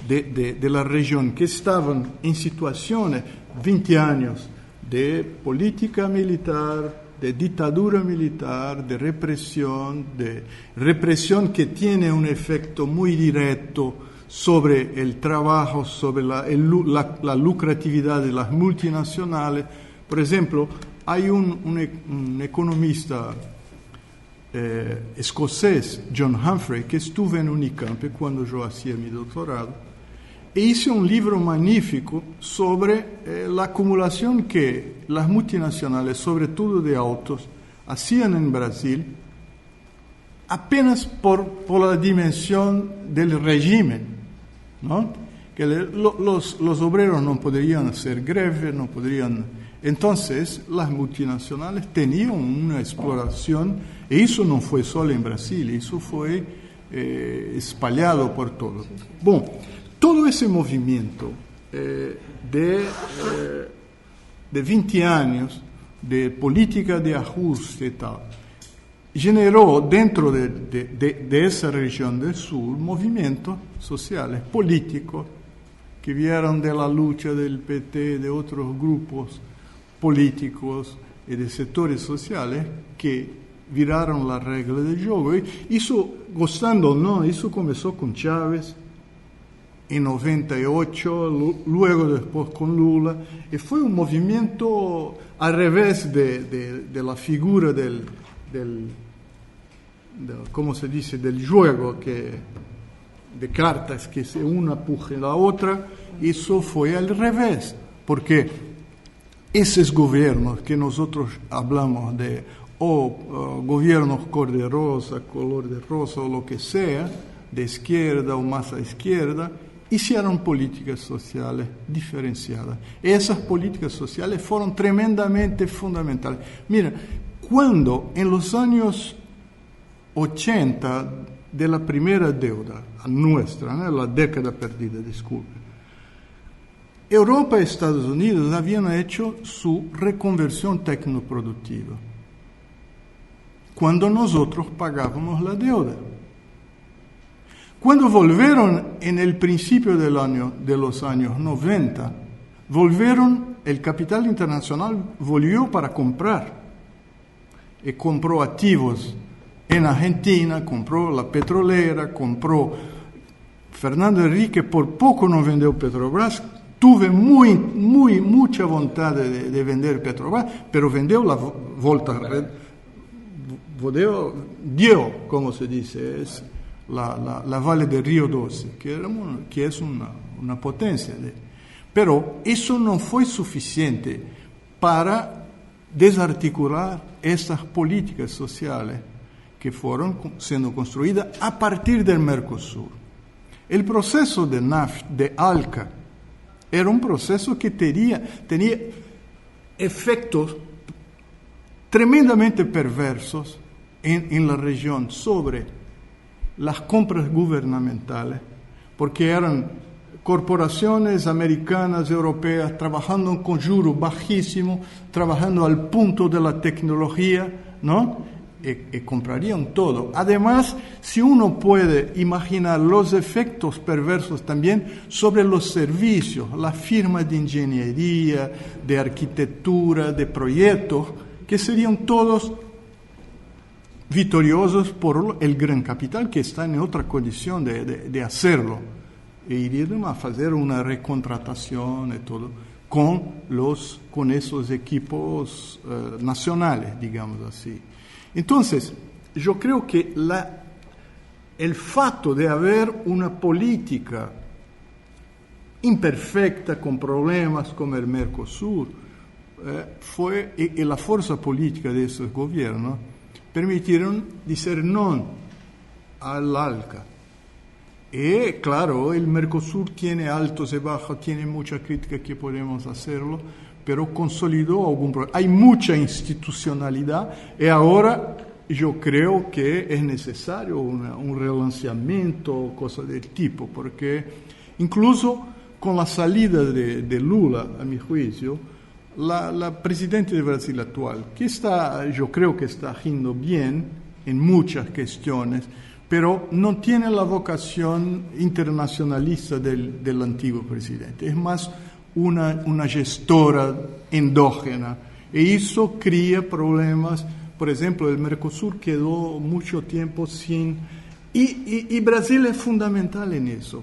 de la región que estaban en situaciones, 20 años de política militar, de dictadura militar, de represión que tiene un efecto muy directo sobre el trabajo, sobre la lucratividad de las multinacionales. Por ejemplo, hay un economista escocés, John Humphrey, que estuve en Unicamp cuando yo hacía mi doctorado, e hice un libro magnífico sobre la acumulación que las multinacionales, sobre todo de autos, hacían en Brasil apenas por la dimensión del régimen, ¿no? Que los obreros no podrían hacer greve, no podrían... Entonces, las multinacionales tenían una exploración, y eso no fue solo en Brasil, eso fue espalhado por todo. Bueno, todo ese movimiento de 20 años de política de ajuste y tal, generó dentro de esa región del sur movimientos sociales, políticos, que vieron de la lucha del PT, de otros grupos políticos y de sectores sociales que viraron la regla del juego. Y eso, gustando o no, eso comenzó con Chávez en 98, luego después con Lula, y fue un movimiento al revés de la figura del ¿cómo se dice?, del juego de cartas que una puje la otra. Eso fue al revés, porque esos gobiernos que nosotros hablamos de gobiernos color de rosa o lo que sea, de izquierda o más a izquierda, hicieron políticas sociales diferenciadas. Esas políticas sociales fueron tremendamente fundamentales. Mira, cuando en los años 80 de la primera deuda nuestra, ¿no? La década perdida, disculpe, Europa y Estados Unidos habían hecho su reconversión tecnoproductiva, cuando nosotros pagábamos la deuda. Cuando volvieron en el principio de los años 90, el capital internacional volvió para comprar. Y compró activos en Argentina, compró la petrolera, compró Fernando Henrique, por poco no vendió Petrobras. Tuve mucha voluntad de vender Petrobras, pero vendió la volta, dio, como se dice, es la Valle del Río Doce, que es una potencia. Pero eso no fue suficiente para desarticular estas políticas sociales que fueron siendo construidas a partir del Mercosur. El proceso de ALCA era un proceso que tenía efectos tremendamente perversos en la región sobre las compras gubernamentales, porque eran corporaciones americanas, europeas, trabajando con juros bajísimos, trabajando al punto de la tecnología, ¿no? Y comprarían todo. Además, si uno puede imaginar los efectos perversos también sobre los servicios, las firmas de ingeniería, de arquitectura, de proyectos, que serían todos victoriosos por el gran capital que está en otra condición de hacerlo. E irían a hacer una recontratación y todo con esos equipos nacionales, digamos así. Entonces, yo creo que el fato de haber una política imperfecta, con problemas como el Mercosur, y la fuerza política de esos gobiernos permitieron decir no al ALCA. Y claro, el Mercosur tiene altos y bajos, tiene mucha crítica que podemos hacerlo, pero consolidó algún problema. Hay mucha institucionalidad y ahora yo creo que es necesario un relanzamiento, cosas del tipo, porque incluso con la salida de Lula, a mi juicio, la presidenta de Brasil actual, que yo creo que está haciendo bien en muchas cuestiones, pero no tiene la vocación internacionalista del antiguo presidente. Es más una gestora endógena. Y eso crea problemas. Por ejemplo, el Mercosur quedó mucho tiempo sin... Y Brasil es fundamental en eso.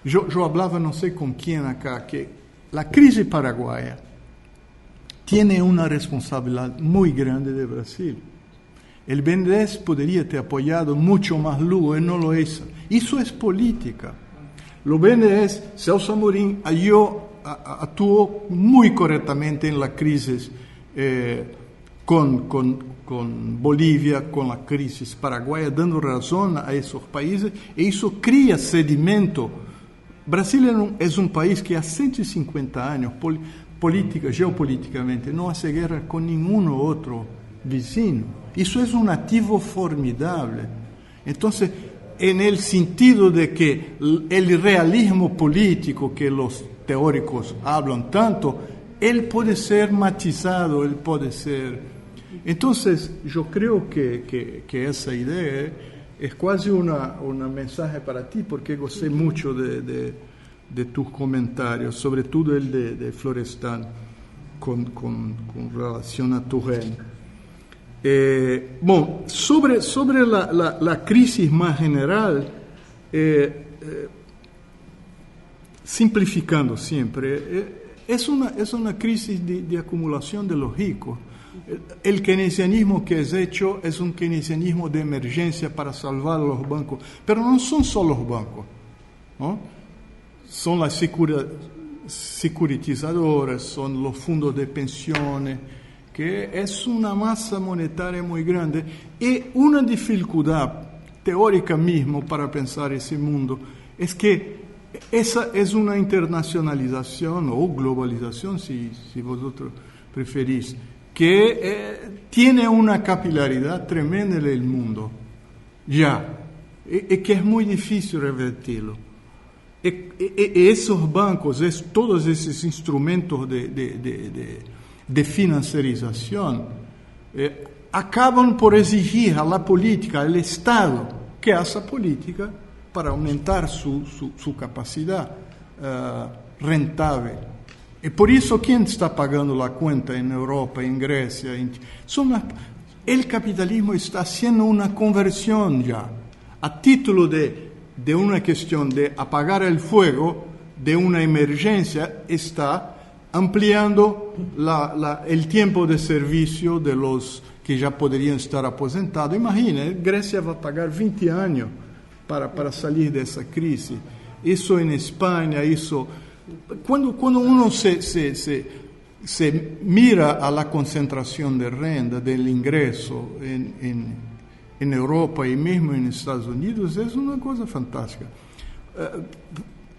Yo hablaba, no sé con quién acá, que la crisis paraguaya tiene una responsabilidad muy grande de Brasil. El BNDES podría ter apoyado mucho más Lula y no lo hizo. Eso es política. Lo BNDES, Celso Amorim actuó muy correctamente en la crisis con Bolivia, con la crisis paraguaya, dando razón a esos países, y eso crea sedimento. Brasil es un país que hace 150 años, geopolíticamente, no hace guerra con ningún otro vecino. Eso es un activo formidable. Entonces, en el sentido de que el realismo político que los teóricos hablan tanto, él puede ser matizado, él puede ser... Entonces, yo creo que esa idea es casi un mensaje para ti, porque gocé mucho de tus comentarios, sobre todo el de Florestan, con relación a tu reino. Sobre la crisis más general, simplificando siempre, es una crisis de acumulación de los ricos. El keynesianismo que es hecho es un keynesianismo de emergencia para salvar a los bancos, pero no son solo los bancos, ¿no? Son las securitizadoras, son los fondos de pensiones, que es una masa monetaria muy grande y una dificultad teórica mismo para pensar ese mundo, es que esa es una internacionalización o globalización, si vosotros preferís, que tiene una capilaridad tremenda en el mundo, ya, y que es muy difícil revertirlo. Esos bancos, todos esos instrumentos de financiarización, acaban por exigir a la política, al Estado, que haga política para aumentar su capacidad rentable. Y por eso, ¿quién está pagando la cuenta en Europa, en Grecia? El capitalismo está haciendo una conversión ya, a título de una cuestión de apagar el fuego, de una emergencia, está ampliando el tiempo de servicio de los que ya podrían estar aposentados. Imagina, Grecia va a pagar 20 años para salir de esa crisis. Eso en España, eso... Cuando uno se mira a la concentración de renta, del ingreso en Europa y mismo en Estados Unidos, es una cosa fantástica.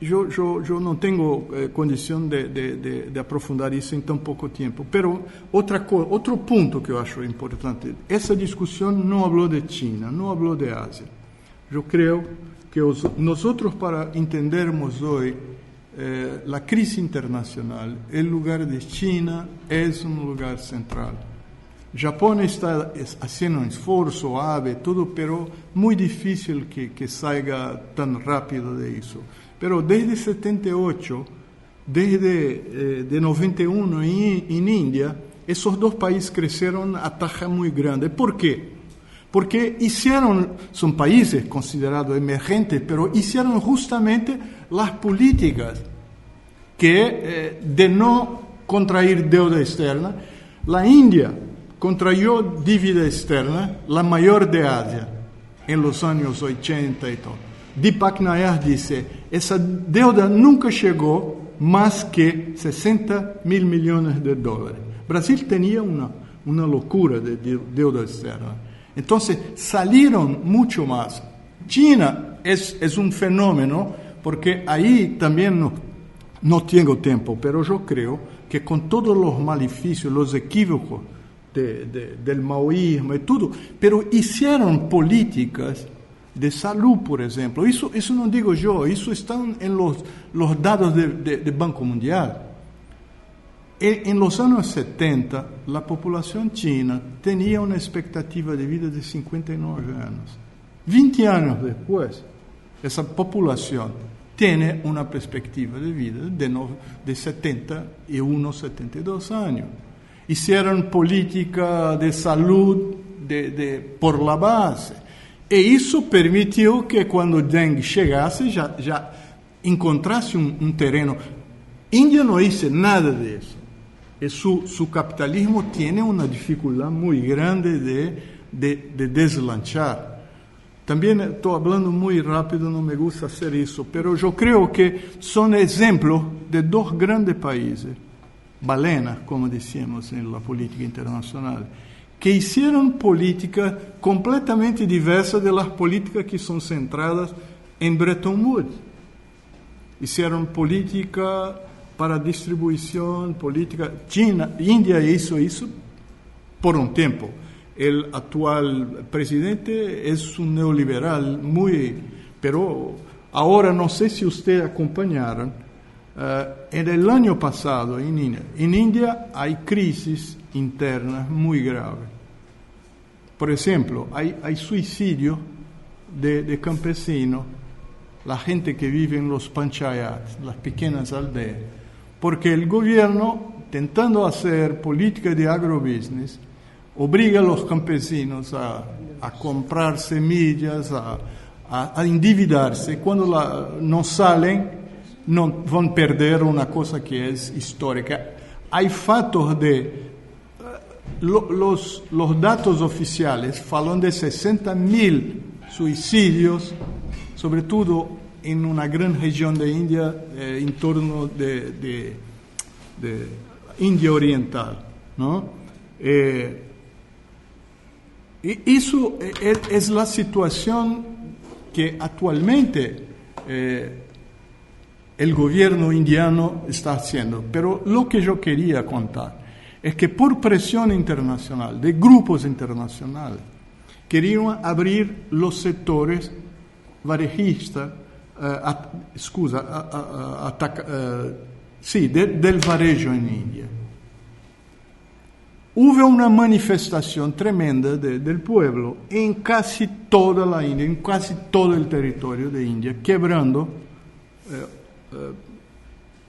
Yo no tengo condición de aprofundar eso en tan poco tiempo, pero otro punto que yo acho importante, esa discusión no habló de China, no habló de Asia. Yo creo que nosotros, para entendernos hoy la crisis internacional, el lugar de China es un lugar central. Japón está haciendo un esfuerzo, todo, pero muy difícil que salga tan rápido de eso. Pero desde 78, desde de 91 en India, esos dos países crecieron a tasa muy grande. ¿Por qué? Porque son países considerados emergentes, pero hicieron justamente las políticas de no contraer deuda externa. La India contrayó dívida externa, la mayor de Asia, en los años 80 y todo. Deepak Nair dice, esa deuda nunca llegó más que 60 mil millones de dólares. Brasil tenía una locura de deuda externa. Entonces salieron mucho más. China es un fenómeno, porque ahí también no tengo tiempo, pero yo creo que con todos los maleficios, los equívocos del maoísmo y todo, pero hicieron políticas de salud, por ejemplo. Eso no digo yo, eso están en los datos del Banco Mundial. En los años 70, la población china tenía una expectativa de vida de 59 años. 20 años después, esa población tiene una perspectiva de vida de 71, 72 años. Hicieron política de salud por la base. Y eso permitió que cuando Deng llegase ya encontrase un terreno. India no hizo nada de eso. Su capitalismo tiene una dificultad muy grande de deslanchar. También estoy hablando muy rápido, no me gusta hacer eso, pero yo creo que son ejemplos de dos grandes países, balenas, como decíamos en la política internacional, que hicieron políticas completamente diversas de las políticas que son centradas en Bretton Woods. Hicieron política para distribución, política... India hizo eso por un tiempo. El actual presidente es un neoliberal pero ahora no sé si ustedes acompañaron, en el año pasado en India hay crisis internas muy graves. Por ejemplo, hay suicidio de campesinos, la gente que vive en los panchayats, las pequeñas aldeas, porque el gobierno, intentando hacer política de agrobusiness, obliga a los campesinos a comprar semillas, a endividarse. Cuando no salen, no van a perder una cosa que es histórica. Hay fatos los datos oficiales hablan de 60.000 suicidios, sobre todo en una gran región de India, en torno de India Oriental, ¿no? Y eso es la situación que actualmente el gobierno indiano está haciendo. Pero lo que yo quería contar es que por presión internacional, de grupos internacionales, querían abrir los sectores varejistas, del varejo en India. Hubo una manifestación tremenda del pueblo en casi toda la India, en casi todo el territorio de India, quebrando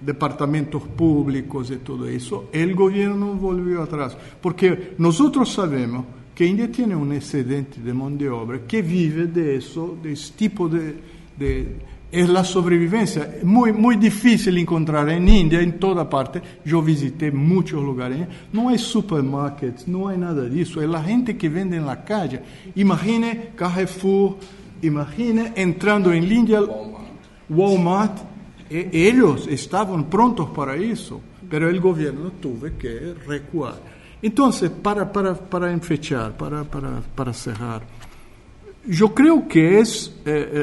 departamentos públicos y todo eso. El gobierno volvió atrás, porque nosotros sabemos que India tiene un excedente de mano de obra que vive de eso, de ese tipo es la sobrevivencia. Muy, muy difícil encontrar en India, en toda parte. Yo visité muchos lugares. No hay supermarkets, no hay nada de eso. Es la gente que vende en la calle. Imagine Carrefour, imagine entrando en India, Walmart. Ellos estaban prontos para eso, pero el gobierno tuvo que recuar. Entonces, para enfechar, para cerrar, yo creo que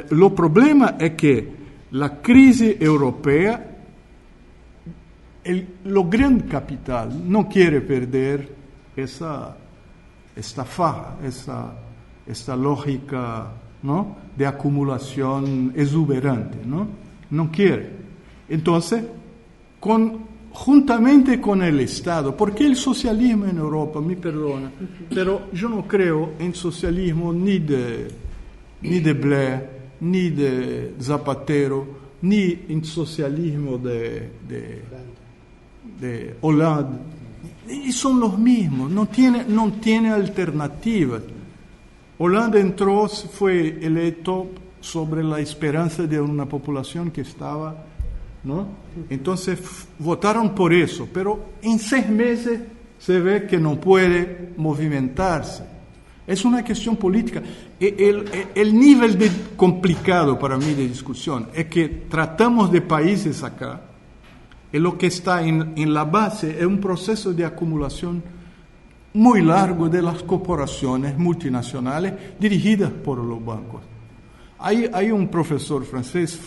lo problema es que la crisis europea, lo gran capital no quiere perder esta faja, esta lógica, ¿no?, de acumulación exuberante, no quiere. Entonces, juntamente con el Estado, porque el socialismo en Europa, me perdona, pero yo no creo en socialismo ni de Blair, ni de Zapatero, ni en socialismo de Hollande. Y son los mismos, no tiene alternativas. Hollande entró, fue electo sobre la esperanza de una población que estaba, ¿no? Entonces votaron por eso, pero en 6 meses se ve que no puede movimentarse. Es una cuestión política. El nivel complicado para mí de discusión es que tratamos de países acá, y lo que está en la base es un proceso de acumulación muy largo de las corporaciones multinacionales dirigidas por los bancos. Hay un profesor francés,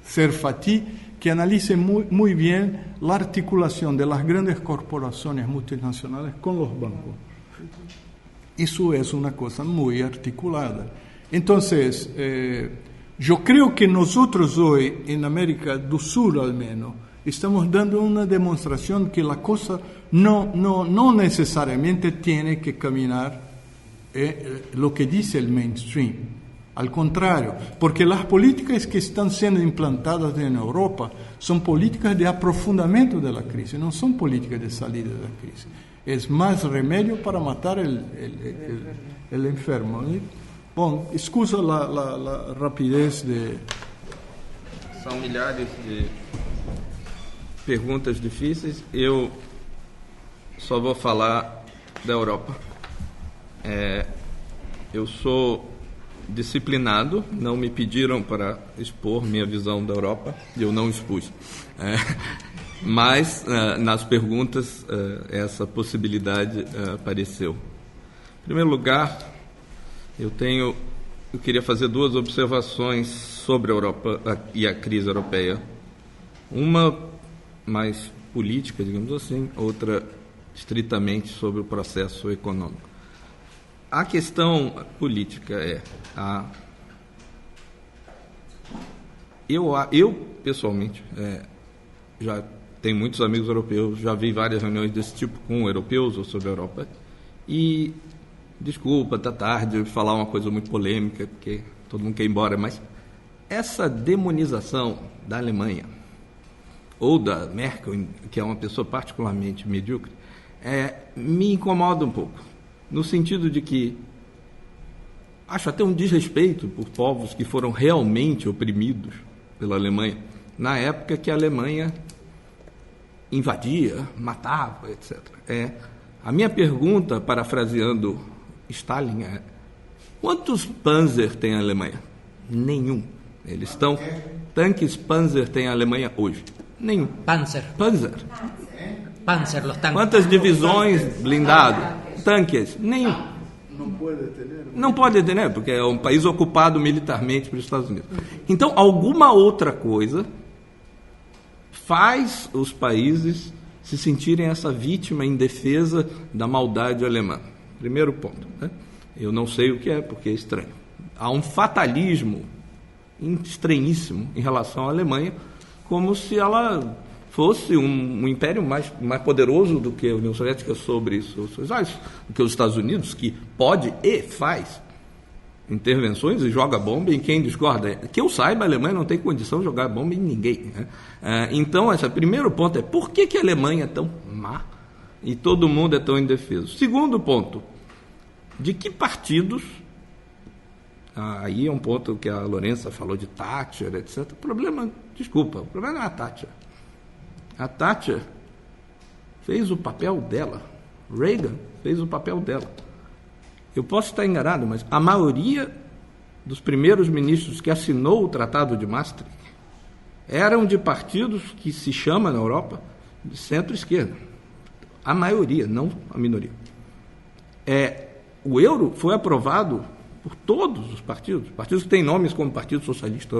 Serfati, que analiza muy bien la articulación de las grandes corporaciones multinacionales con los bancos. Eso es una cosa muy articulada. Entonces, yo creo que nosotros hoy, en América del Sur al menos, estamos dando una demostración que la cosa no necesariamente tiene que caminar lo que dice el mainstream. Al contrario, porque las políticas que están siendo implantadas en Europa son políticas de aprofundamiento de la crisis, no son políticas de salida de la crisis. Es más remedio para matar el enfermo. Bom, excusa la rapidez de... São milhares de perguntas difíceis. Eu só vou falar da Europa. Eu sou disciplinado, não me pediram para expor minha visão da Europa, e eu não expus. Mas nas perguntas essa possibilidade apareceu. Em primeiro lugar, eu queria fazer 2 observações sobre a Europa e a crise europeia. Uma mais política, digamos assim, outra estritamente sobre o processo econômico. A questão política eu pessoalmente, já tenho muitos amigos europeus, já vi várias reuniões desse tipo com europeus ou sobre a Europa, e desculpa, tá tarde eu falar uma coisa muito polêmica, porque todo mundo quer ir embora, mas essa demonização da Alemanha, ou da Merkel, que é uma pessoa particularmente medíocre, me incomoda um pouco, no sentido de que acho até um desrespeito por povos que foram realmente oprimidos pela Alemanha, na época que a Alemanha invadia, matava, etc. A minha pergunta, parafraseando Stalin, é: quantos Panzer tem a Alemanha? Nenhum. Eles estão... Tanques Panzer tem a Alemanha hoje? Nenhum. Panzer, los tanques. Quantas divisões blindadas? Tanques? Nenhum. Não pode ter, porque é um país ocupado militarmente pelos Estados Unidos. Então, alguma outra coisa faz os países se sentirem essa vítima indefesa da maldade alemã. Primeiro ponto. Né? Eu não sei o que é, porque é estranho. Há um fatalismo estranhíssimo em relação à Alemanha, como se ela fosse um império mais poderoso do que a União Soviética sobre isso, do que os Estados Unidos, que pode e faz intervenções e joga bomba em quem discorda. Que eu saiba, a Alemanha não tem condição de jogar bomba em ninguém. Né? Então, esse primeiro ponto é por que a Alemanha é tão má e todo mundo é tão indefeso? Segundo ponto, de que partidos... aí é um ponto que a Lourença falou de Thatcher, etc. O problema não é a Thatcher. A Thatcher fez o papel dela. Reagan fez o papel dela. Eu posso estar enganado, mas a maioria dos primeiros ministros que assinou o Tratado de Maastricht eram de partidos que se chama na Europa de centro-esquerda. A maioria, não a minoria. O euro foi aprovado por todos os partidos que têm nomes como Partido Socialista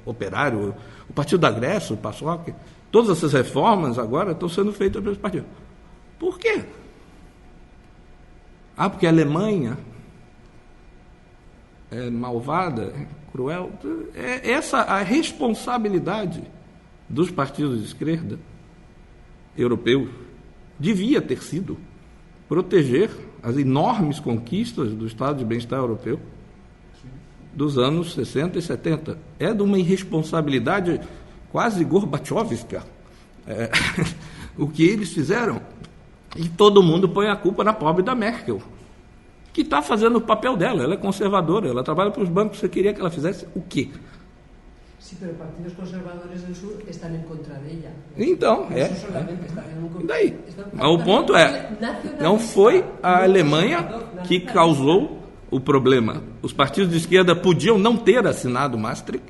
Operário, o Partido da Grécia, o PASOK. Todas essas reformas agora estão sendo feitas pelos partidos. Por quê? Porque a Alemanha é malvada, é cruel. Essa a responsabilidade dos partidos de esquerda europeus devia ter sido proteger as enormes conquistas do Estado de Bem-Estar europeu dos anos 60 e 70. É de uma irresponsabilidade quase gorbachóvica o que eles fizeram. E todo mundo põe a culpa na pobre da Merkel, que está fazendo o papel dela. Ela é conservadora, ela trabalha para os bancos. Você queria que ela fizesse o quê? Sí, pero partidos conservadores del sur están en contra de ella. Então, E daí? O ponto não foi a Alemanha que causou o problema. Os partidos de esquerda podiam não ter assinado Maastricht,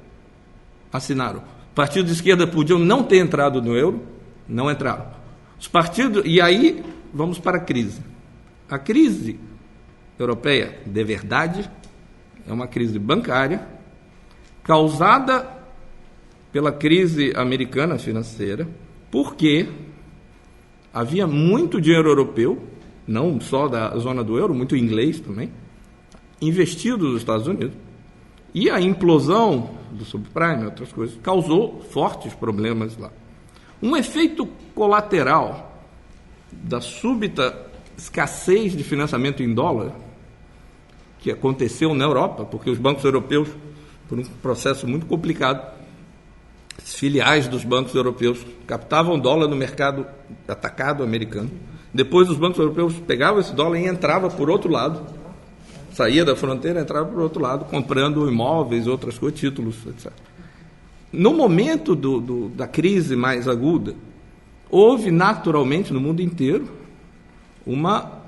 assinaram. Partidos de esquerda podiam não ter entrado no euro, não entraram. Os partidos, e aí vamos para a crise. A crise europeia, de verdade, é uma crise bancária causada pela crise americana financeira, porque havia muito dinheiro europeu, não só da zona do euro, muito inglês também, investido nos Estados Unidos, e a implosão do subprime e outras coisas causou fortes problemas lá. Um efeito colateral da súbita escassez de financiamento em dólar que aconteceu na Europa, porque os bancos europeus, por um processo muito complicado, as filiais dos bancos europeus captavam dólar no mercado atacado americano. Depois os bancos europeus pegavam esse dólar e entrava por outro lado, saía da fronteira, entrava por outro lado, comprando imóveis, outras coisas, títulos, etc. No momento da crise mais aguda, houve naturalmente no mundo inteiro uma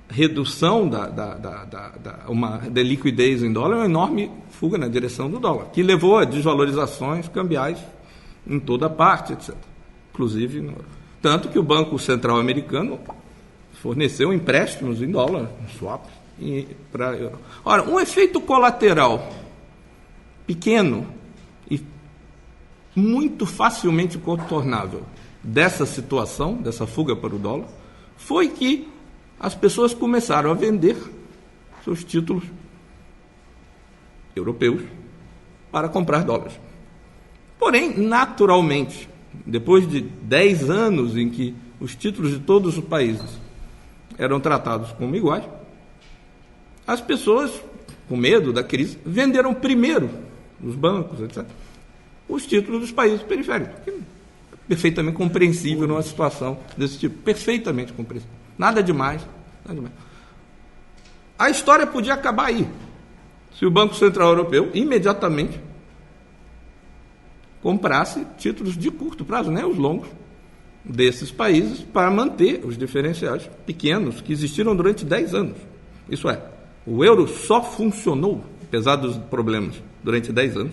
redução da liquidez em dólar, uma enorme fuga na direção do dólar, que levou a desvalorizações cambiais em toda parte, etc. Inclusive, tanto que o Banco Central americano forneceu empréstimos em dólar, swaps, para euro. Ora, um efeito colateral pequeno e muito facilmente contornável dessa situação, dessa fuga para o dólar, foi que as pessoas começaram a vender seus títulos europeus para comprar dólares. Porém, naturalmente, depois de 10 anos em que os títulos de todos os países eram tratados como iguais, as pessoas, com medo da crise, venderam primeiro, os bancos, etc., os títulos dos países periféricos. Perfeitamente compreensível numa situação desse tipo. Perfeitamente compreensível. Nada demais. A história podia acabar aí, se o Banco Central Europeu imediatamente comprasse títulos de curto prazo, nem os longos, desses países, para manter os diferenciais pequenos que existiram durante 10 anos. Isso é, o euro só funcionou, apesar dos problemas, durante 10 anos,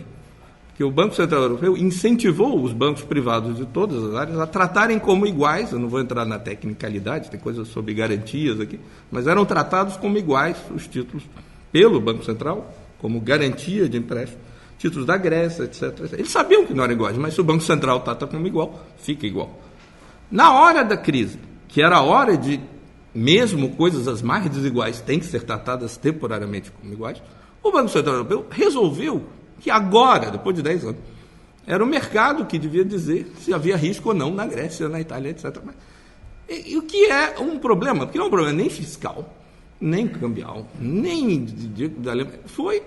que o Banco Central Europeu incentivou os bancos privados de todas as áreas a tratarem como iguais. Eu não vou entrar na tecnicalidade, tem coisas sobre garantias aqui, mas eram tratados como iguais os títulos pelo Banco Central, como garantia de empréstimo, títulos da Grécia, etc. Eles sabiam que não eram iguais, mas se o Banco Central trata como igual, fica igual. Na hora da crise, que era a hora de, mesmo coisas as mais desiguais têm que ser tratadas temporariamente como iguais, o Banco Central Europeu resolveu que agora, depois de 10 anos, era o mercado que devia dizer se havia risco ou não na Grécia, na Itália, etc. E o que é um problema? Porque não é um problema nem fiscal, nem cambial, nem da Alemanha. Foi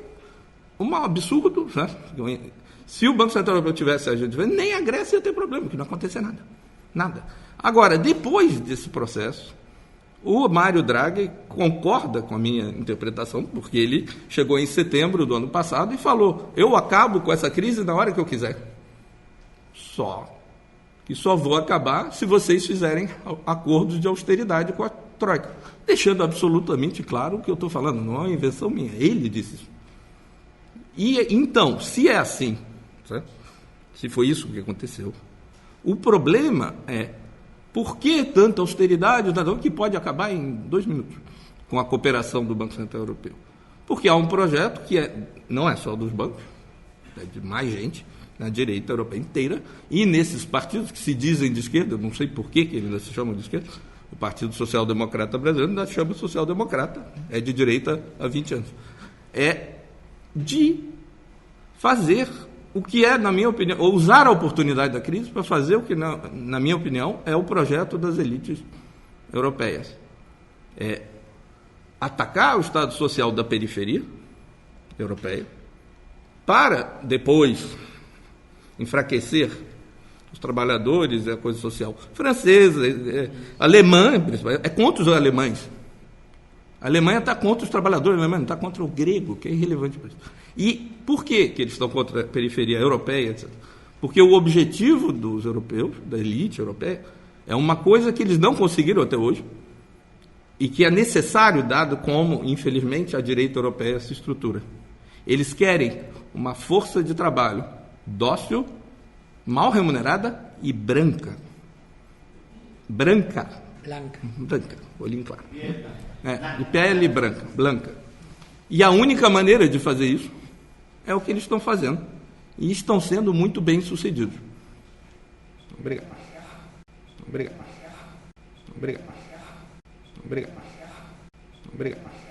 um absurdo. Né? Se o Banco Central Europeu tivesse agido diferente, nem a Grécia ia ter problema, porque não acontecia nada. Nada. Agora, depois desse processo, o Mário Draghi concorda com a minha interpretação, porque ele chegou em setembro do ano passado e falou: eu acabo com essa crise na hora que eu quiser. Só vou acabar se vocês fizerem acordos de austeridade com a Troika. Deixando absolutamente claro o que eu estou falando, não é uma invenção minha, ele disse isso. E então, se é assim, certo? Se foi isso que aconteceu, o problema é: por que tanta austeridade, que pode acabar em 2 minutos, com a cooperação do Banco Central Europeu? Porque há um projeto que não é só dos bancos, é de mais gente, na direita europeia inteira, e nesses partidos que se dizem de esquerda, não sei por que eles ainda se chamam de esquerda, o Partido Social Democrata Brasileiro ainda se chama Social Democrata, é de direita há 20 anos. É de fazer o que é, na minha opinião, ou usar a oportunidade da crise para fazer o que, na minha opinião, é o projeto das elites europeias. É atacar o Estado Social da periferia europeia para depois enfraquecer os trabalhadores e a coisa social francesa, alemã, principalmente, é contra os alemães. A Alemanha está contra os trabalhadores, a Alemanha não está contra o grego, que é irrelevante para isso. E por que eles estão contra a periferia europeia, etc.? Porque o objetivo dos europeus, da elite europeia, é uma coisa que eles não conseguiram até hoje e que é necessário, dado como, infelizmente, a direita europeia se estrutura. Eles querem uma força de trabalho dócil, mal remunerada e branca. Branca, olhinho claro. De pele branca. E a única maneira de fazer isso é o que eles estão fazendo. E estão sendo muito bem sucedidos. Obrigado. Obrigado. Obrigado. Obrigado. Obrigado.